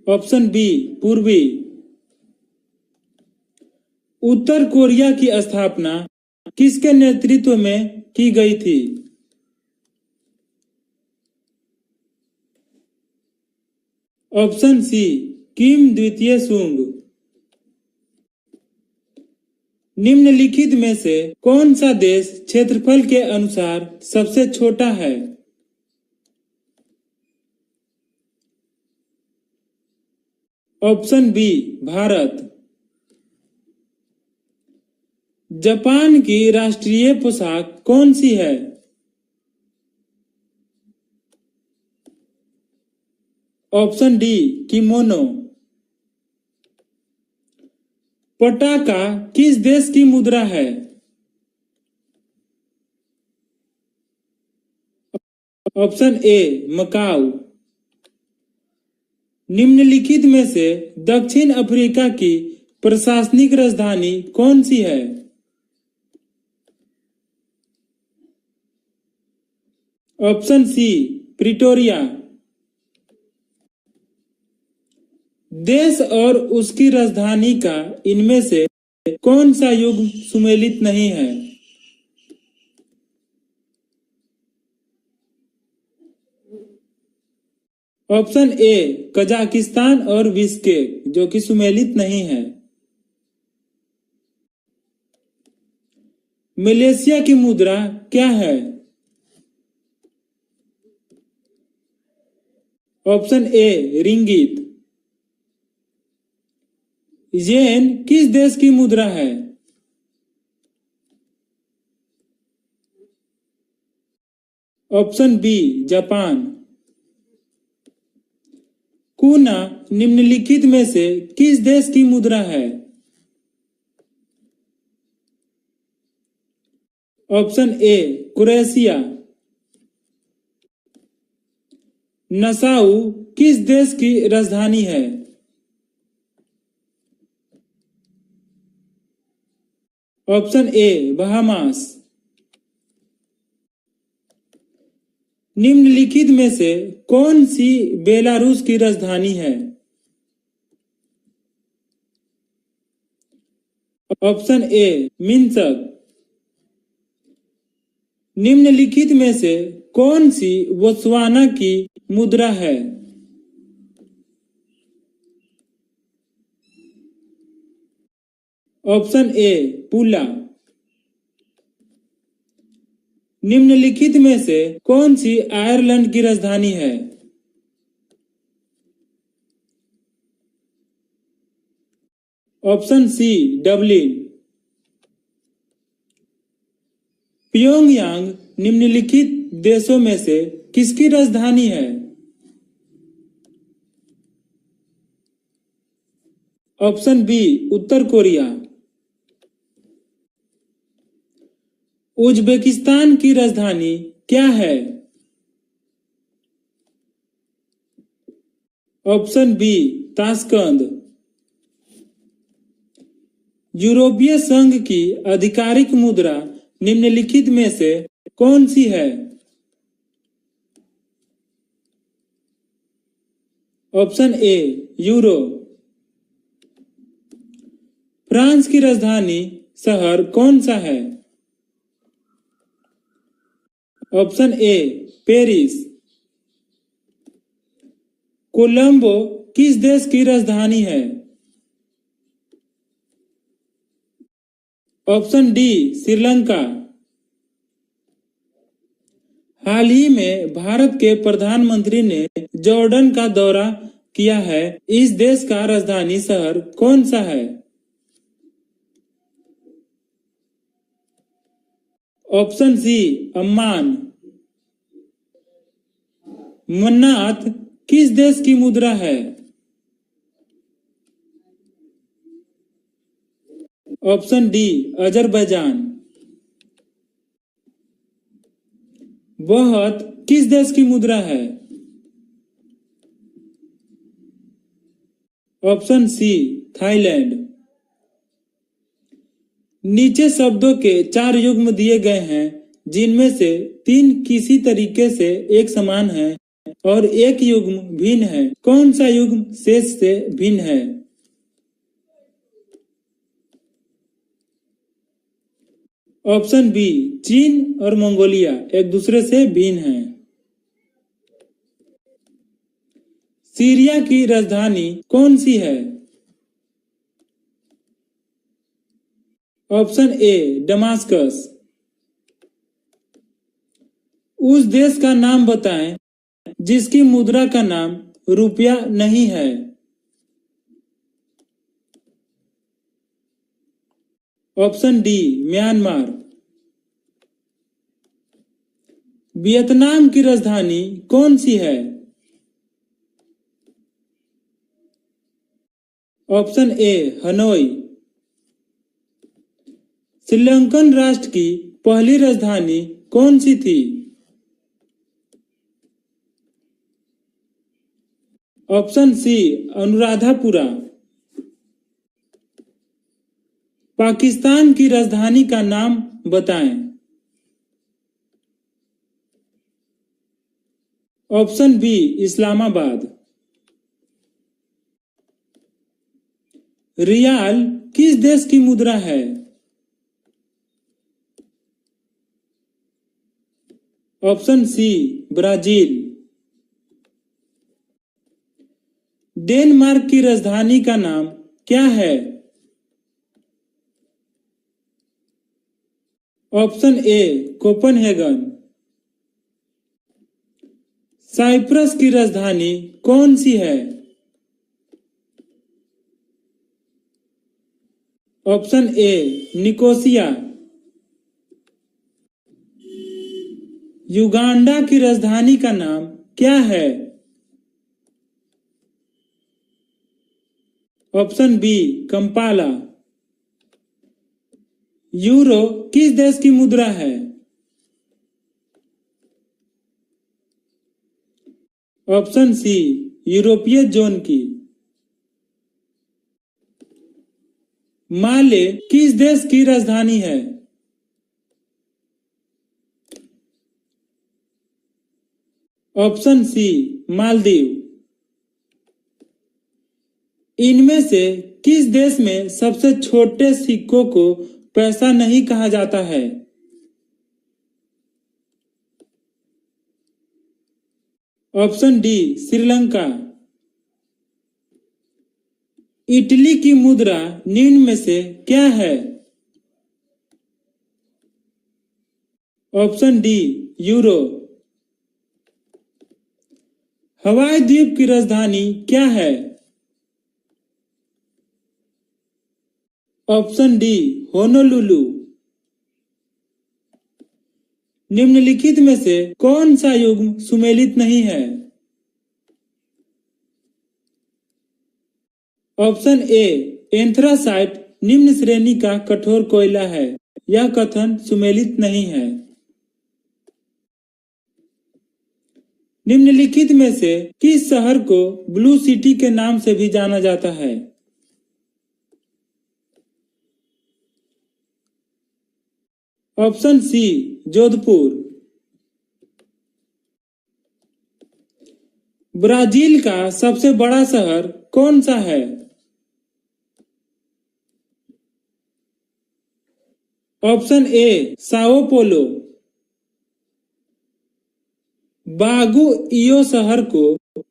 ऑप्शन बी पूर्वी। उत्तर कोरिया की स्थापना किसके नेतृत्व में की गई थी? ऑप्शन सी किम द्वितीय सुंग। निम्नलिखित में से कौन सा देश क्षेत्रफल के अनुसार सबसे छोटा है? Option B Bharat. जापान की राष्ट्रीय पोशाक कौन सी है? Option D kimono. पटाका किस देश की मुद्रा है? ऑप्शन ए मकाऊ। निम्नलिखित में से दक्षिण अफ्रीका की प्रशासनिक राजधानी कौन सी है? Option C Pretoria. देश और उसकी राजधानी का इनमें से कौन सा युग सुमेलित नहीं है? ऑप्शन ए कजाकिस्तान और बिश्केक, जो कि सुमेलित नहीं है। मलेशिया की मुद्रा क्या है? ऑप्शन ए रिंगित। येन किस देश की मुद्रा है? Option B Japan. kuna निम्नलिखित में से किस देश की मुद्रा है? ऑप्शन ए क्रोएशिया। नसाउ किस देश की राजधानी है? ऑप्शन ए बहामास। निम्नलिखित में से कौन सी बेलारूस की राजधानी है? ऑप्शन ए मिन्स्क। निम्नलिखित में से कौन सी बोत्सवाना की मुद्रा है? ऑप्शन ए पुला। निम्नलिखित में से कौन सी आयरलैंड की राजधानी है? ऑप्शन सी डबलिन। प्योंगयांग निम्नलिखित देशों में से किसकी राजधानी है? ऑप्शन बी उत्तर कोरिया। उज्बेकिस्तान की राजधानी क्या है? Option B Tashkent. यूरोपीय संघ की आधिकारिक मुद्रा निम्नलिखित में से कौन सी है? ऑप्शन ए यूरो। फ्रांस की राजधानी शहर कौन सा है? ऑप्शन ए पेरिस। कोलंबो किस देश की राजधानी है? Option D Sri Lanka. हाल ही में भारत के प्रधानमंत्री ने जॉर्डन का दौरा किया है। इस देश का राजधानी शहर कौन सा है? ऑप्शन सी अम्मान। मन्नात किस देश की मुद्रा है? Option D Azerbaijan. बहुत किस देश की मुद्रा है? Option C Thailand. नीचे शब्दों के 4 युग्म दिए गए हैं जिनमें से 3 किसी तरीके से एक समान है और एक युग्म भिन्न है। कौन सा युग्म शेष से भिन्न है? ऑप्शन बी चीन और मंगोलिया एक दूसरे से भिन्न हैं। सीरिया की राजधानी कौन सी है? ऑप्शन ए दमास्कस। उस देश का नाम बताएं जिसकी मुद्रा का नाम रुपया नहीं है। Option D Myanmar. वियतनाम की राजधानी कौन सी है? ऑप्शन ए हनोई। श्रीलंकन राष्ट्र की पहली राजधानी कौन सी थी? ऑप्शन सी अनुराधापुरा। पाकिस्तान की राजधानी का नाम बताएं। Option B Islamabad. रियाल किस देश की मुद्रा है? ऑप्शन सी ब्राजील। डेनमार्क की राजधानी का नाम क्या है? ऑप्शन ए कोपेनहेगन। साइप्रस की राजधानी कौन सी है? ऑप्शन ए निकोसिया। युगांडा की राजधानी का नाम क्या है? Option B Kampala. यूरो किस देश की मुद्रा है? ऑप्शन सी यूरोपीय जोन की। माले किस देश की राजधानी है? Option C Maldives. इनमें से किस देश में सबसे छोटे सिक्कों को पैसा नहीं कहा जाता है? Option D Sri Lanka. इटली की मुद्रा निम्न में से क्या है? Option D euro. हवाई द्वीप की राजधानी क्या है? Option D Honolulu. निम्नलिखित में से कौन सा युग्म सुमेलित नहीं है? ऑप्शन ए एंथ्रासाइट निम्न श्रेणी का कठोर कोयला है। यह कथन सुमेलित नहीं है। निम्नलिखित में से किस शहर को ब्लू सिटी के नाम से भी जाना जाता है? ऑप्शन सी जोधपुर। ब्राजील का सबसे बड़ा शहर कौन सा है? ऑप्शन ए साओ पोलो। बागु इयो शहर को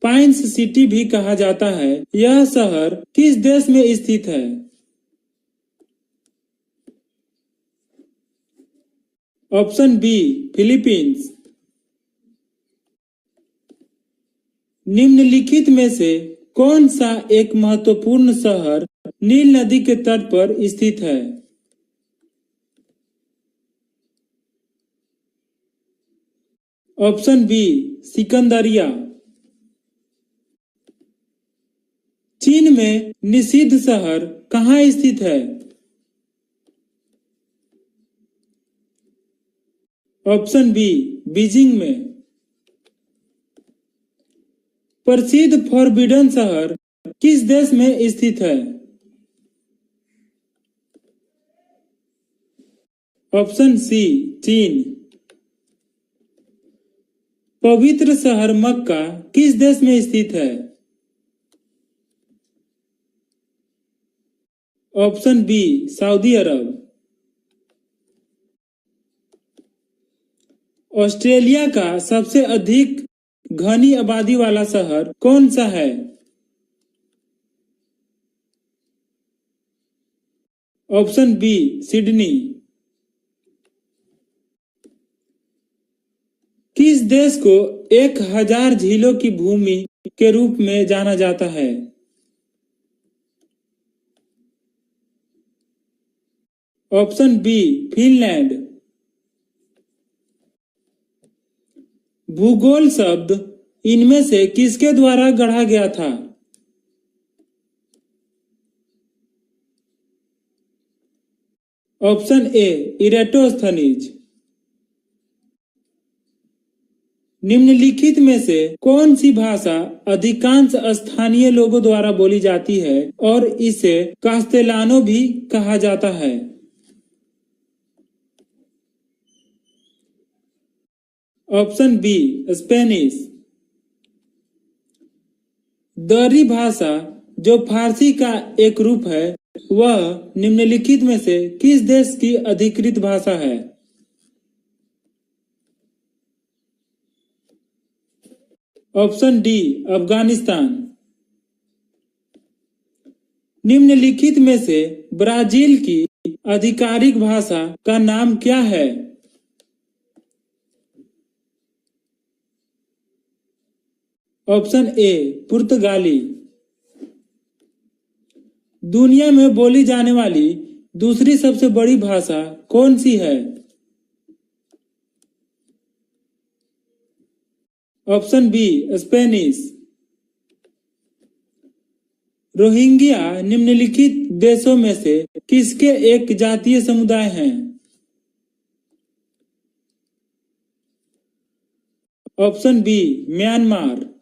पाइन्स सिटी भी कहा जाता है। यह शहर किस देश में स्थित है? Option B Philippines. निम्नलिखित में से कौन सा एक महत्वपूर्ण शहर नील नदी के तट पर स्थित है? ऑप्शन बी सिकंदरिया। में निषिद्ध शहर कहाँ स्थित है? ऑप्शन बी, बीजिंग में। प्रसिद्ध फॉरबिडन शहर किस देश में स्थित है? ऑप्शन सी, चीन। पवित्र शहर मक्का किस देश में स्थित है? ऑप्शन बी, सऊदी अरब। ऑस्ट्रेलिया का सबसे अधिक घनी आबादी वाला शहर कौन सा है? Option B, Sydney. किस देश को 1000 झीलों की भूमि के रूप में जाना जाता है? Option B, Finland. भूगोल शब्द इनमें से किसके द्वारा गढ़ा गया था? Option A, Eratosthenes. निम्नलिखित में से कौन सी भाषा अधिकांश स्थानीय लोगों द्वारा बोली जाती है और इसे कास्तेलानो भी कहा जाता है? Option B, Spanish. दरी भाषा जो फारसी का एक रूप है वह निम्नलिखित में से किस देश की अधिकृत भाषा है? Option D, Afghanistan. निम्नलिखित में से ब्राजील की आधिकारिक भाषा का नाम क्या है? ऑप्शन ए, पुर्तगाली। दुनिया में बोली जाने वाली दूसरी सबसे बड़ी भाषा कौन सी है? Option B, Spanish. रोहिंग्या निम्नलिखित देशों में से किसके एक जातीय समुदाय हैं? Option B, Myanmar.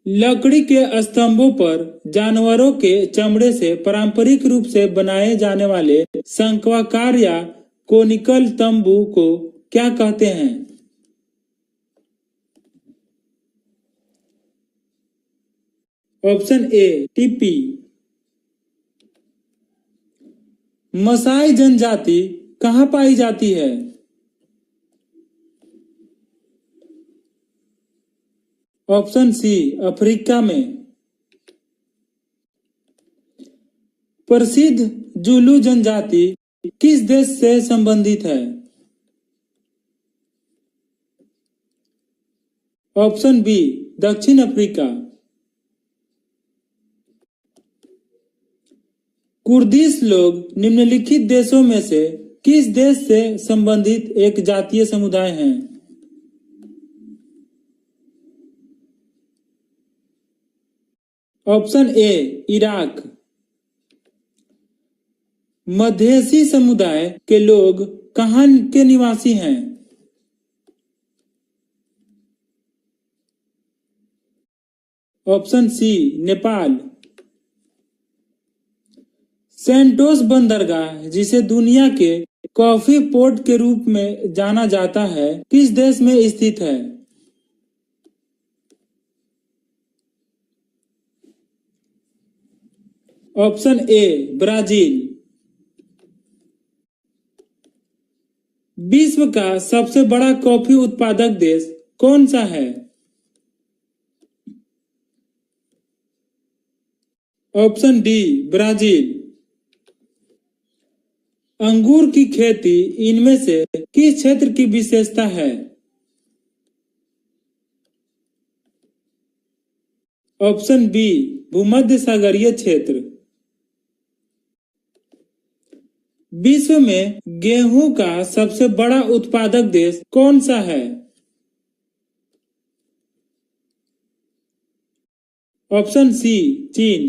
लकड़ी के स्तंभों पर जानवरों के चमड़े से पारंपरिक रूप से बनाए जाने वाले शंक्वाकार या कोनिकल तंबू को क्या कहते हैं? ऑप्शन ए, टिप्पी। मसाई जनजाति कहाँ पाई जाती है? ऑप्शन सी, अफ्रीका में। प्रसिद्ध जुलू जनजाति किस देश से संबंधित है? ऑप्शन बी, दक्षिण अफ्रीका। कुर्दिश लोग निम्नलिखित देशों में से किस देश से संबंधित एक जातीय समुदाय हैं? ऑप्शन ए, इराक। मधेसी समुदाय के लोग कहाँ के निवासी हैं? ऑप्शन सी, नेपाल। सेंटोस बंदरगाह जिसे दुनिया के कॉफी पोर्ट के रूप में जाना जाता है किस देश में स्थित है? Option A, Brazil. विश्व का सबसे बड़ा कॉफी उत्पादक देश कौन सा है? Option D, Brazil. अंगूर की खेती इनमें से किस क्षेत्र की विशेषता है? ऑप्शन बी, भूमध्य सागरीय क्षेत्र। विश्व में गेहूं का सबसे बड़ा उत्पादक देश कौन सा है? ऑप्शन सी चीन।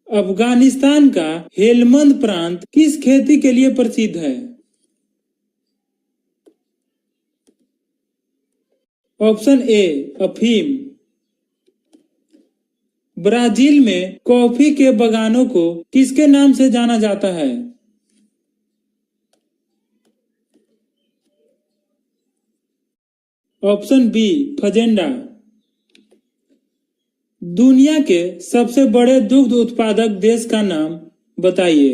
अफगानिस्तान का हेलमंद प्रांत किस खेती के लिए प्रसिद्ध है? ऑप्शन ए अफीम। ब्राजील में कॉफी के बागानों को किसके नाम से जाना जाता है? ऑप्शन बी फजेंडा। दुनिया के सबसे बड़े दुग्ध उत्पादक देश का नाम बताइए।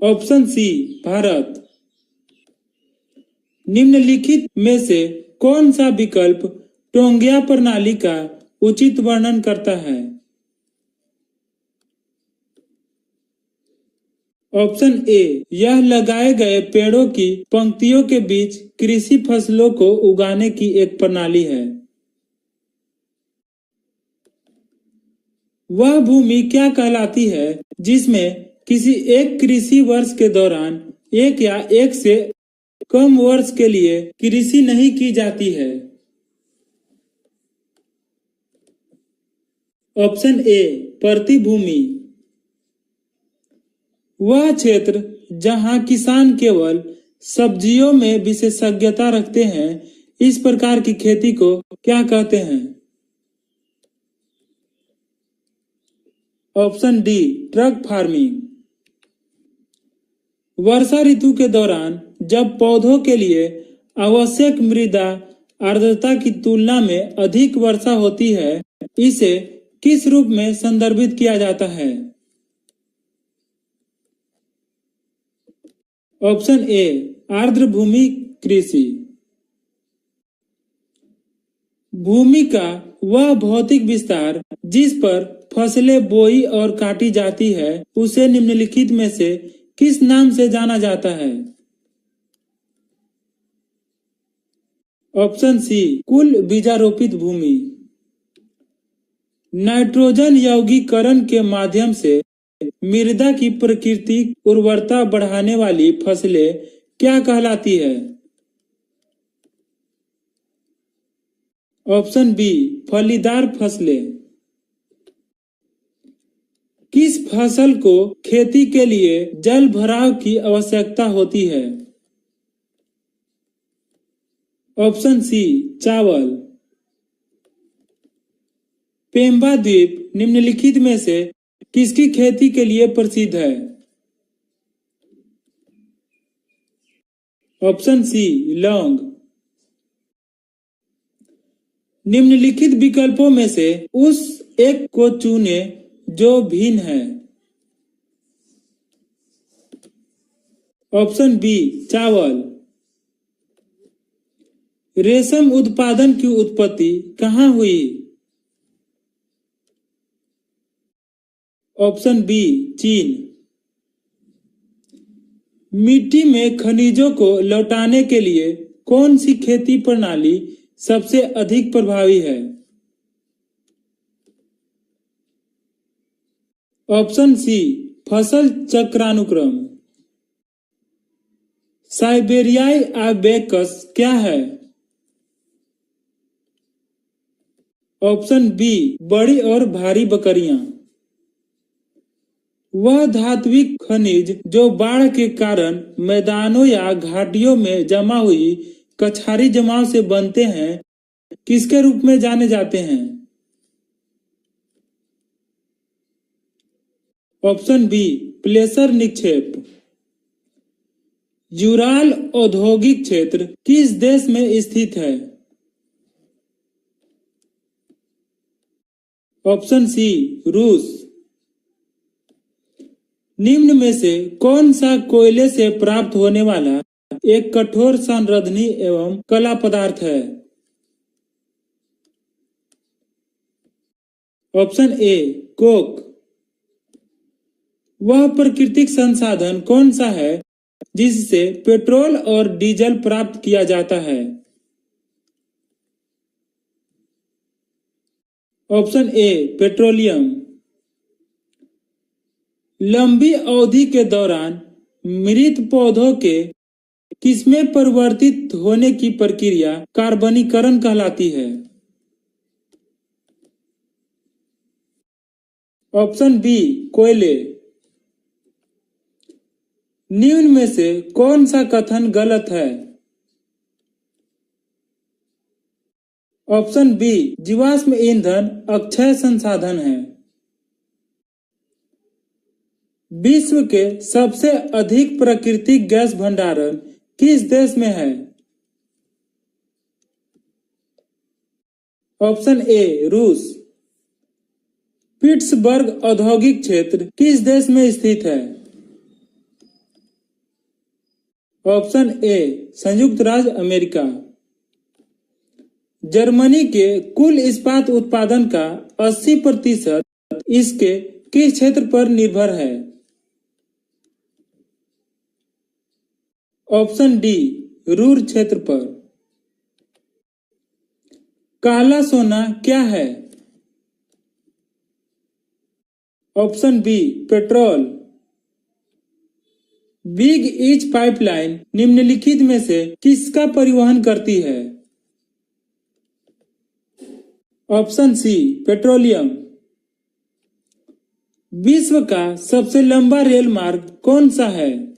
Option C Bharat. निम्नलिखित में से कौन सा विकल्प टोंगिया प्रणाली का उचित वर्णन करता है? ऑप्शन ए यह लगाए गए पेड़ों की पंक्तियों के बीच कृषि फसलों को उगाने की एक प्रणाली है। वह भूमि क्या कहलाती है जिसमें किसी एक कृषि वर्ष के दौरान एक या एक से कम वर्ष के लिए कृषि नहीं की जाती है? ऑप्शन ए प्रतिभूमि। वह क्षेत्र जहां किसान केवल सब्जियों में विशेषज्ञता रखते हैं, इस प्रकार की खेती को क्या कहते हैं? Option D truck farming. वर्षा ऋतु के दौरान जब पौधों के लिए आवश्यक मृदा आर्द्रता की तुलना में अधिक वर्षा होती है, इसे किस रूप में संदर्भित किया जाता है? ऑप्शन ए आर्द्र भूमि कृषि। भूमि का वह भौतिक विस्तार जिस पर फसलें बोई और काटी जाती है, उसे निम्नलिखित में से किस नाम से जाना जाता है? ऑप्शन सी कुल बीजारोपित भूमि। नाइट्रोजन यौगिकीकरण के माध्यम से मृदा की प्राकृतिक उर्वरता बढ़ाने वाली फसलें क्या कहलाती है? ऑप्शन बी फलीदार फसलें। किस फसल को खेती के लिए जल भराव की आवश्यकता होती है? ऑप्शन सी चावल। पेम्बा द्वीप निम्नलिखित में से किसकी खेती के लिए प्रसिद्ध है? ऑप्शन सी लौंग। निम्नलिखित विकल्पों में से उस एक को चुने जो भिन्न है। ऑप्शन बी चावल। रेशम उत्पादन की उत्पत्ति कहाँ हुई? ऑप्शन बी चीन। मिट्टी में खनिजों को लौटाने के लिए कौन सी खेती प्रणाली सबसे अधिक प्रभावी है? ऑप्शन सी फसल चक्रानुक्रम। साइबेरियाई आइबेक्स क्या है? ऑप्शन बी बड़ी और भारी बकरियां। वह धात्विक खनिज जो बाढ़ के कारण मैदानों या घाटियों में जमा हुई कछारी जमाव से बनते हैं, किसके रूप में जाने जाते हैं? Option B प्लेसर निक्षेप। यूराल औद्योगिक क्षेत्र किस देश में स्थित है? ऑप्शन सी रूस। निम्न में से कौन सा कोयले से प्राप्त होने वाला एक कठोर संरधनी एवं कला पदार्थ है? ऑप्शन ए कोक। वह प्राकृतिक संसाधन कौन सा है जिससे पेट्रोल और डीजल प्राप्त किया जाता है? ऑप्शन ए पेट्रोलियम। लंबी अवधि के दौरान मृत पौधों के किसमें परिवर्तित होने की प्रक्रिया कार्बनीकरण कहलाती है? ऑप्शन बी कोयले। निम्न में से कौन सा कथन गलत है? ऑप्शन बी जीवाश्म ईंधन अक्षय संसाधन है। विश्व के सबसे अधिक प्राकृतिक गैस भंडारण किस देश में है? ऑप्शन ए रूस। पिट्सबर्ग औद्योगिक क्षेत्र किस देश में स्थित है? ऑप्शन ए संयुक्त राज्य अमेरिका। जर्मनी के कुल इस्पात उत्पादन का 80% इसके किस क्षेत्र पर निर्भर है? ऑप्शन डी रूर क्षेत्र पर। काला सोना क्या है? Option B petrol. Big Inch pipeline निम्नलिखित में से किसका परिवहन करती है? Option C petroleum. विश्व का सबसे लंबा रेल मार्ग कौन सा है?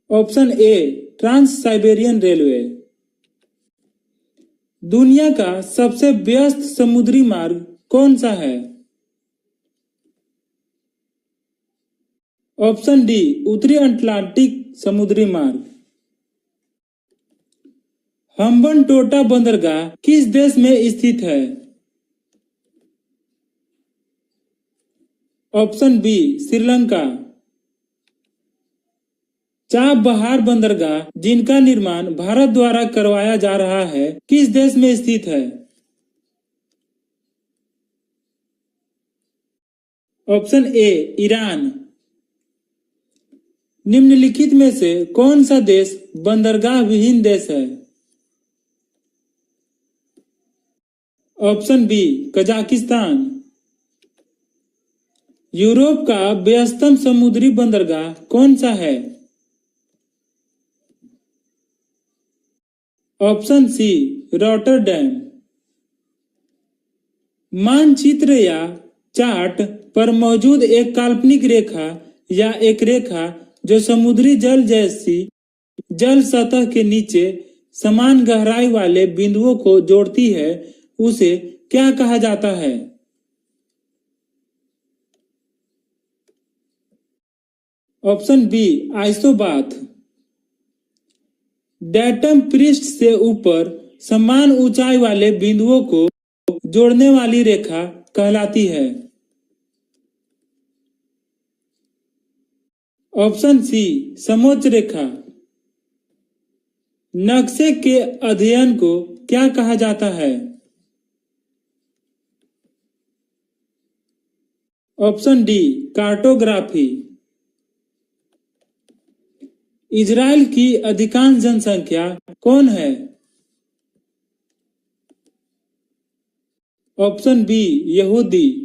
Option A trans Siberian railway. दुनिया का सबसे व्यस्त समुद्री मार्ग कौन सा है? ऑप्शन डी उत्तरी अटलांटिक समुद्री मार्ग। हम्बनटोटा बंदरगाह किस देश में स्थित है? Option B Sri Lanka. चाबहार बंदरगाह जिनका निर्माण भारत द्वारा करवाया जा रहा है किस देश में स्थित है? ऑप्शन ए ईरान। निम्नलिखित में से कौन सा देश बंदरगाह विहीन देश है? Option B Kazakhstan. यूरोप का व्यस्तम समुद्री बंदरगाह कौन सा है? Option C Rotterdam. मानचित्र या चार्ट पर मौजूद एक काल्पनिक रेखा या एक रेखा जो समुद्री जल जैसी जल सतह के नीचे समान गहराई वाले बिंदुओं को जोड़ती है उसे क्या कहा जाता है? Option B आइसोबाथ। डेटम पृष्ठ से ऊपर समान ऊंचाई वाले बिंदुओं को जोड़ने वाली रेखा कहलाती है। ऑप्शन सी समोच्च रेखा। नक्शे के अध्ययन को क्या कहा जाता है? Option D cartography. इजराइल की अधिकांश जनसंख्या कौन है? ऑप्शन बी यहूदी।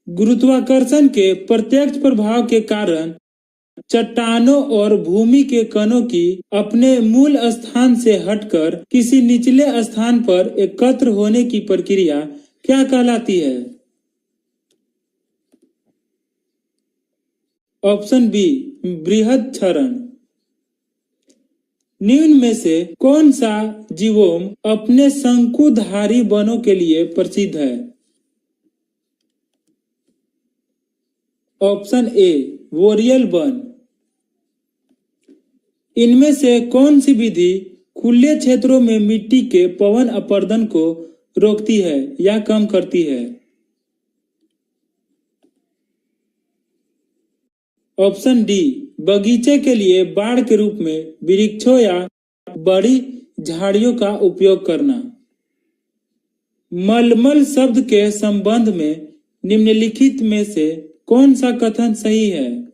गुरुत्वाकर्षण के प्रत्यक्ष प्रभाव के कारण चट्टानों और भूमि के कणों की अपने मूल स्थान से हटकर किसी निचले स्थान पर एकत्र होने की प्रक्रिया क्या कहलाती है? ऑप्शन बी बृहद क्षरण। निम्न में से कौन सा जीवोम अपने शंकुधारी वनों के लिए प्रसिद्ध है? ऑप्शन ए बोरियल वन। इनमें से कौन सी विधि खुले क्षेत्रों में मिट्टी के पवन अपरदन को रोकती है या कम करती है? ऑप्शन डी बगीचे के लिए बाड़ के रूप में वृक्षों या बड़ी झाड़ियों का उपयोग करना। मलमल शब्द के संबंध में निम्नलिखित में से कौन सा कथन सही है?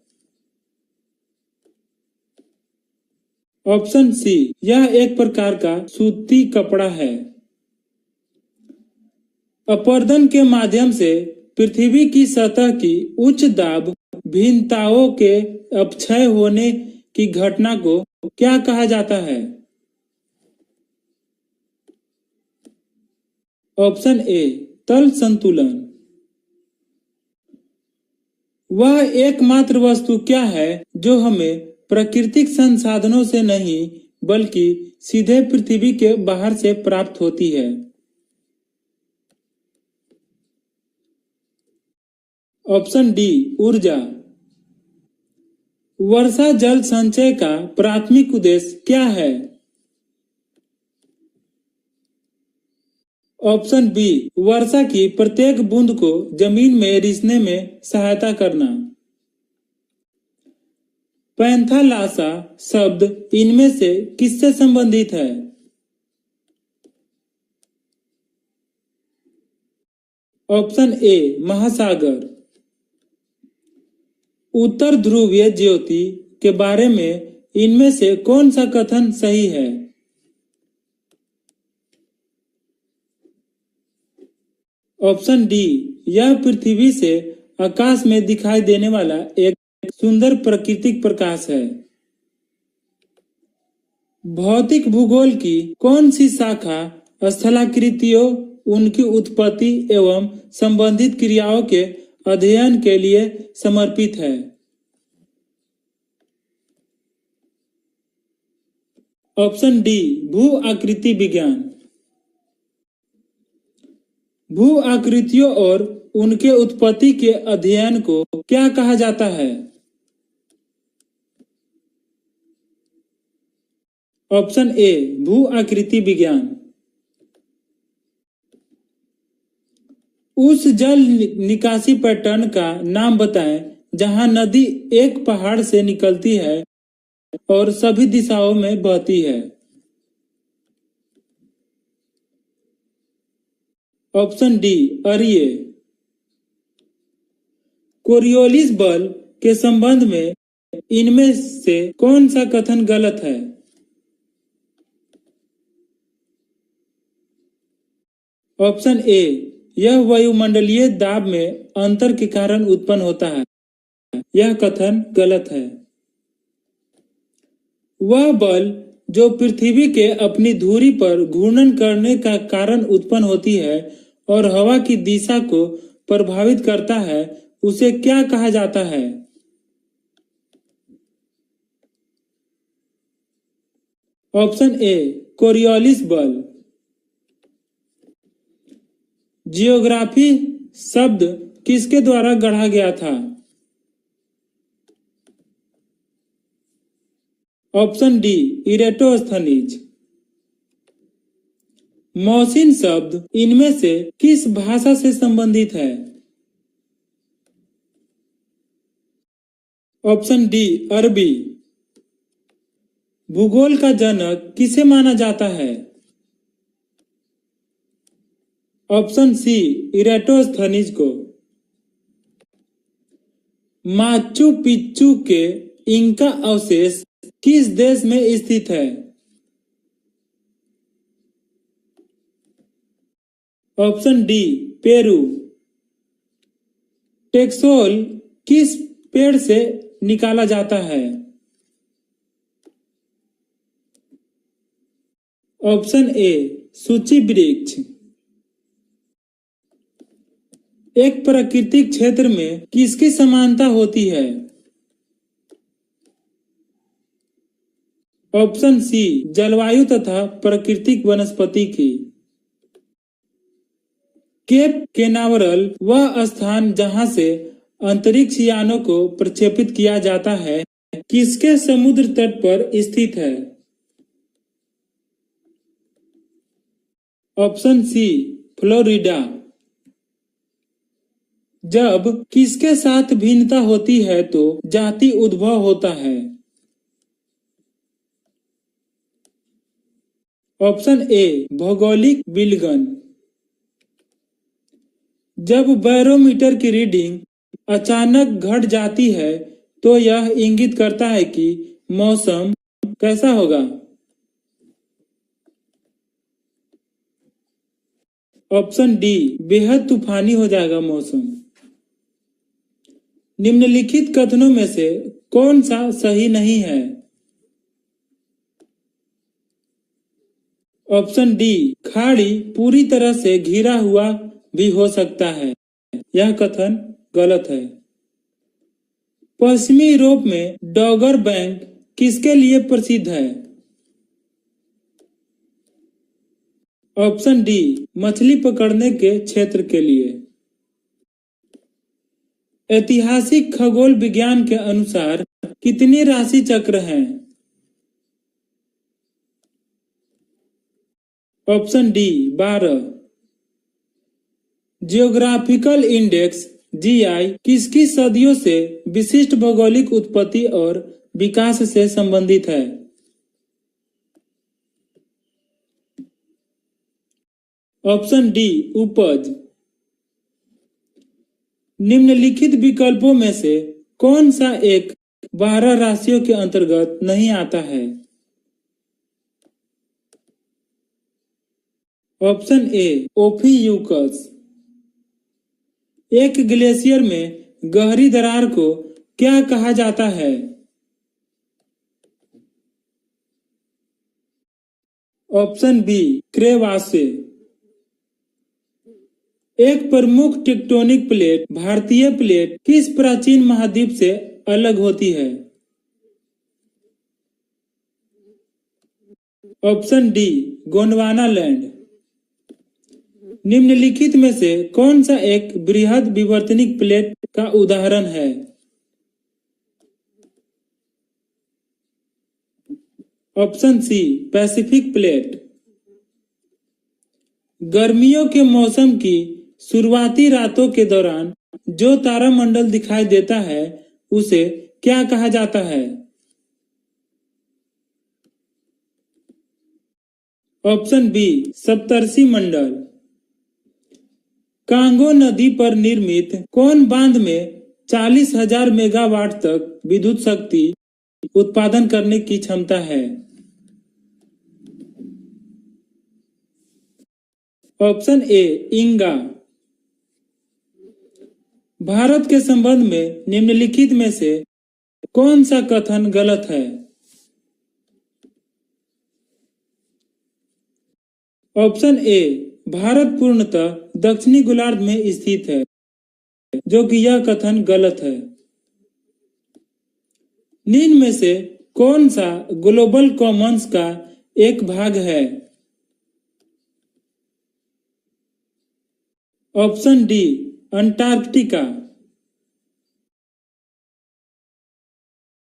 ऑप्शन सी यह एक प्रकार का सूती कपड़ा है। अपरदन के माध्यम से पृथ्वी की सतह की उच्च दाब भिन्नताओं के अपक्षय होने की घटना को क्या कहा जाता है? ऑप्शन ए तल संतुलन। वह एकमात्र वस्तु क्या है जो हमें प्राकृतिक संसाधनों से नहीं बल्कि सीधे पृथ्वी के बाहर से प्राप्त होती है? ऑप्शन डी ऊर्जा। वर्षा जल संचय का प्राथमिक उद्देश्य क्या है? ऑप्शन बी वर्षा की प्रत्येक बूंद को जमीन में रिसने में सहायता करना। पैंथालासा शब्द इनमें से किससे संबंधित है? ऑप्शन ए महासागर। उत्तर ध्रुवीय ज्योति के बारे में इनमें से कौन सा कथन सही है? ऑप्शन डी यह पृथ्वी से आकाश में दिखाई देने वाला एक सुंदर प्राकृतिक प्रकाश है। भौतिक भूगोल की कौन सी शाखा स्थलाकृतियों, उनकी उत्पत्ति एवं संबंधित क्रियाओं के अध्ययन के लिए समर्पित है? ऑप्शन डी भू आकृति विज्ञान। भू आकृतियों और उनके उत्पत्ति के अध्ययन को क्या कहा जाता है? ऑप्शन ए भू आकृति विज्ञान। उस जल निकासी पैटर्न का नाम बताएं जहां नदी एक पहाड़ से निकलती है और सभी दिशाओं में बहती है। Option D अरिये। कोरियोलिस बल के संबंध में इनमें से कौन सा कथन गलत है? ऑप्शन ए यह वायुमंडलीय दाब में अंतर के कारण उत्पन्न होता है। यह कथन गलत है। वह बल जो पृथ्वी के अपनी धुरी पर घूर्णन करने का कारण उत्पन्न होती है और हवा की दिशा को प्रभावित करता है उसे क्या कहा जाता है? ऑप्शन ए कोरियोलिस बल। जियोग्राफी शब्द किसके द्वारा गढ़ा गया था? Option D Eratosthenes. मौसिन शब्द इनमें से किस भाषा से संबंधित है? ऑप्शन डी अरबी। भूगोल का जनक किसे माना जाता है? ऑप्शन सी इरेटोस्थनीज को। माचू पिच्चू के इंका अवशेष किस देश में स्थित है? Option D Peru. टेक्सोल किस पेड़ से निकाला जाता है? ऑप्शन ए सूची वृक्ष। एक प्राकृतिक क्षेत्र में किसकी समानता होती है? ऑप्शन सी जलवायु तथा प्राकृतिक वनस्पति की। केप केनावरल वह स्थान जहां से अंतरिक्ष यानों को प्रक्षेपित किया जाता है किसके समुद्र तट पर स्थित है? Option C Florida. जब किसके साथ भिन्नता होती है तो जाति उद्भव होता है? ऑप्शन ए भौगोलिक विलगन। जब बैरोमीटर की रीडिंग अचानक घट जाती है तो यह इंगित करता है कि मौसम कैसा होगा? ऑप्शन डी बेहद तूफानी हो जाएगा मौसम। निम्नलिखित कथनों में से कौन सा सही नहीं है? ऑप्शन डी, खाड़ी पूरी तरह से घिरा हुआ भी हो सकता है। यह कथन गलत है। पश्चिमी यूरोप में डॉगर बैंक किसके लिए प्रसिद्ध है? ऑप्शन डी, मछली पकड़ने के क्षेत्र के लिए। ऐतिहासिक खगोल विज्ञान के अनुसार कितनी राशि चक्र हैं? Option D, 12। Geographical index GI किसकी सदियों से विशिष्ट भौगोलिक उत्पत्ति और विकास से संबंधित है? ऑप्शन डी, उपज। निम्नलिखित विकल्पों में से कौन सा एक 12 राशियों के अंतर्गत नहीं आता है? Option A, Ophiuchus. एक ग्लेशियर में गहरी दरार को क्या कहा जाता है? Option B, crevasse. एक प्रमुख टेक्टोनिक प्लेट भारतीय प्लेट किस प्राचीन महाद्वीप से अलग होती है? Option D, Gondwana land. निम्नलिखित में से कौन सा एक बृहद विवर्तनिक प्लेट का उदाहरण है? Option C, Pacific plate. गर्मियों के मौसम की शुरुआती रातों के दौरान जो तारामंडल दिखाई देता है उसे क्या कहा जाता है? ऑप्शन बी, सप्तर्षि मंडल। कांगो नदी पर निर्मित कौन बांध में 40,000 मेगावाट तक विद्युत शक्ति उत्पादन करने की क्षमता है? ऑप्शन ए, इंगा। भारत के संबंध में निम्नलिखित में से कौन सा कथन गलत है? ऑप्शन ए, भारत पूर्णतः दक्षिणी गोलार्ध में स्थित है, जो कि यह कथन गलत है। निम्न में से कौन सा ग्लोबल कॉमन्स का एक भाग है? Option D, Antarctica.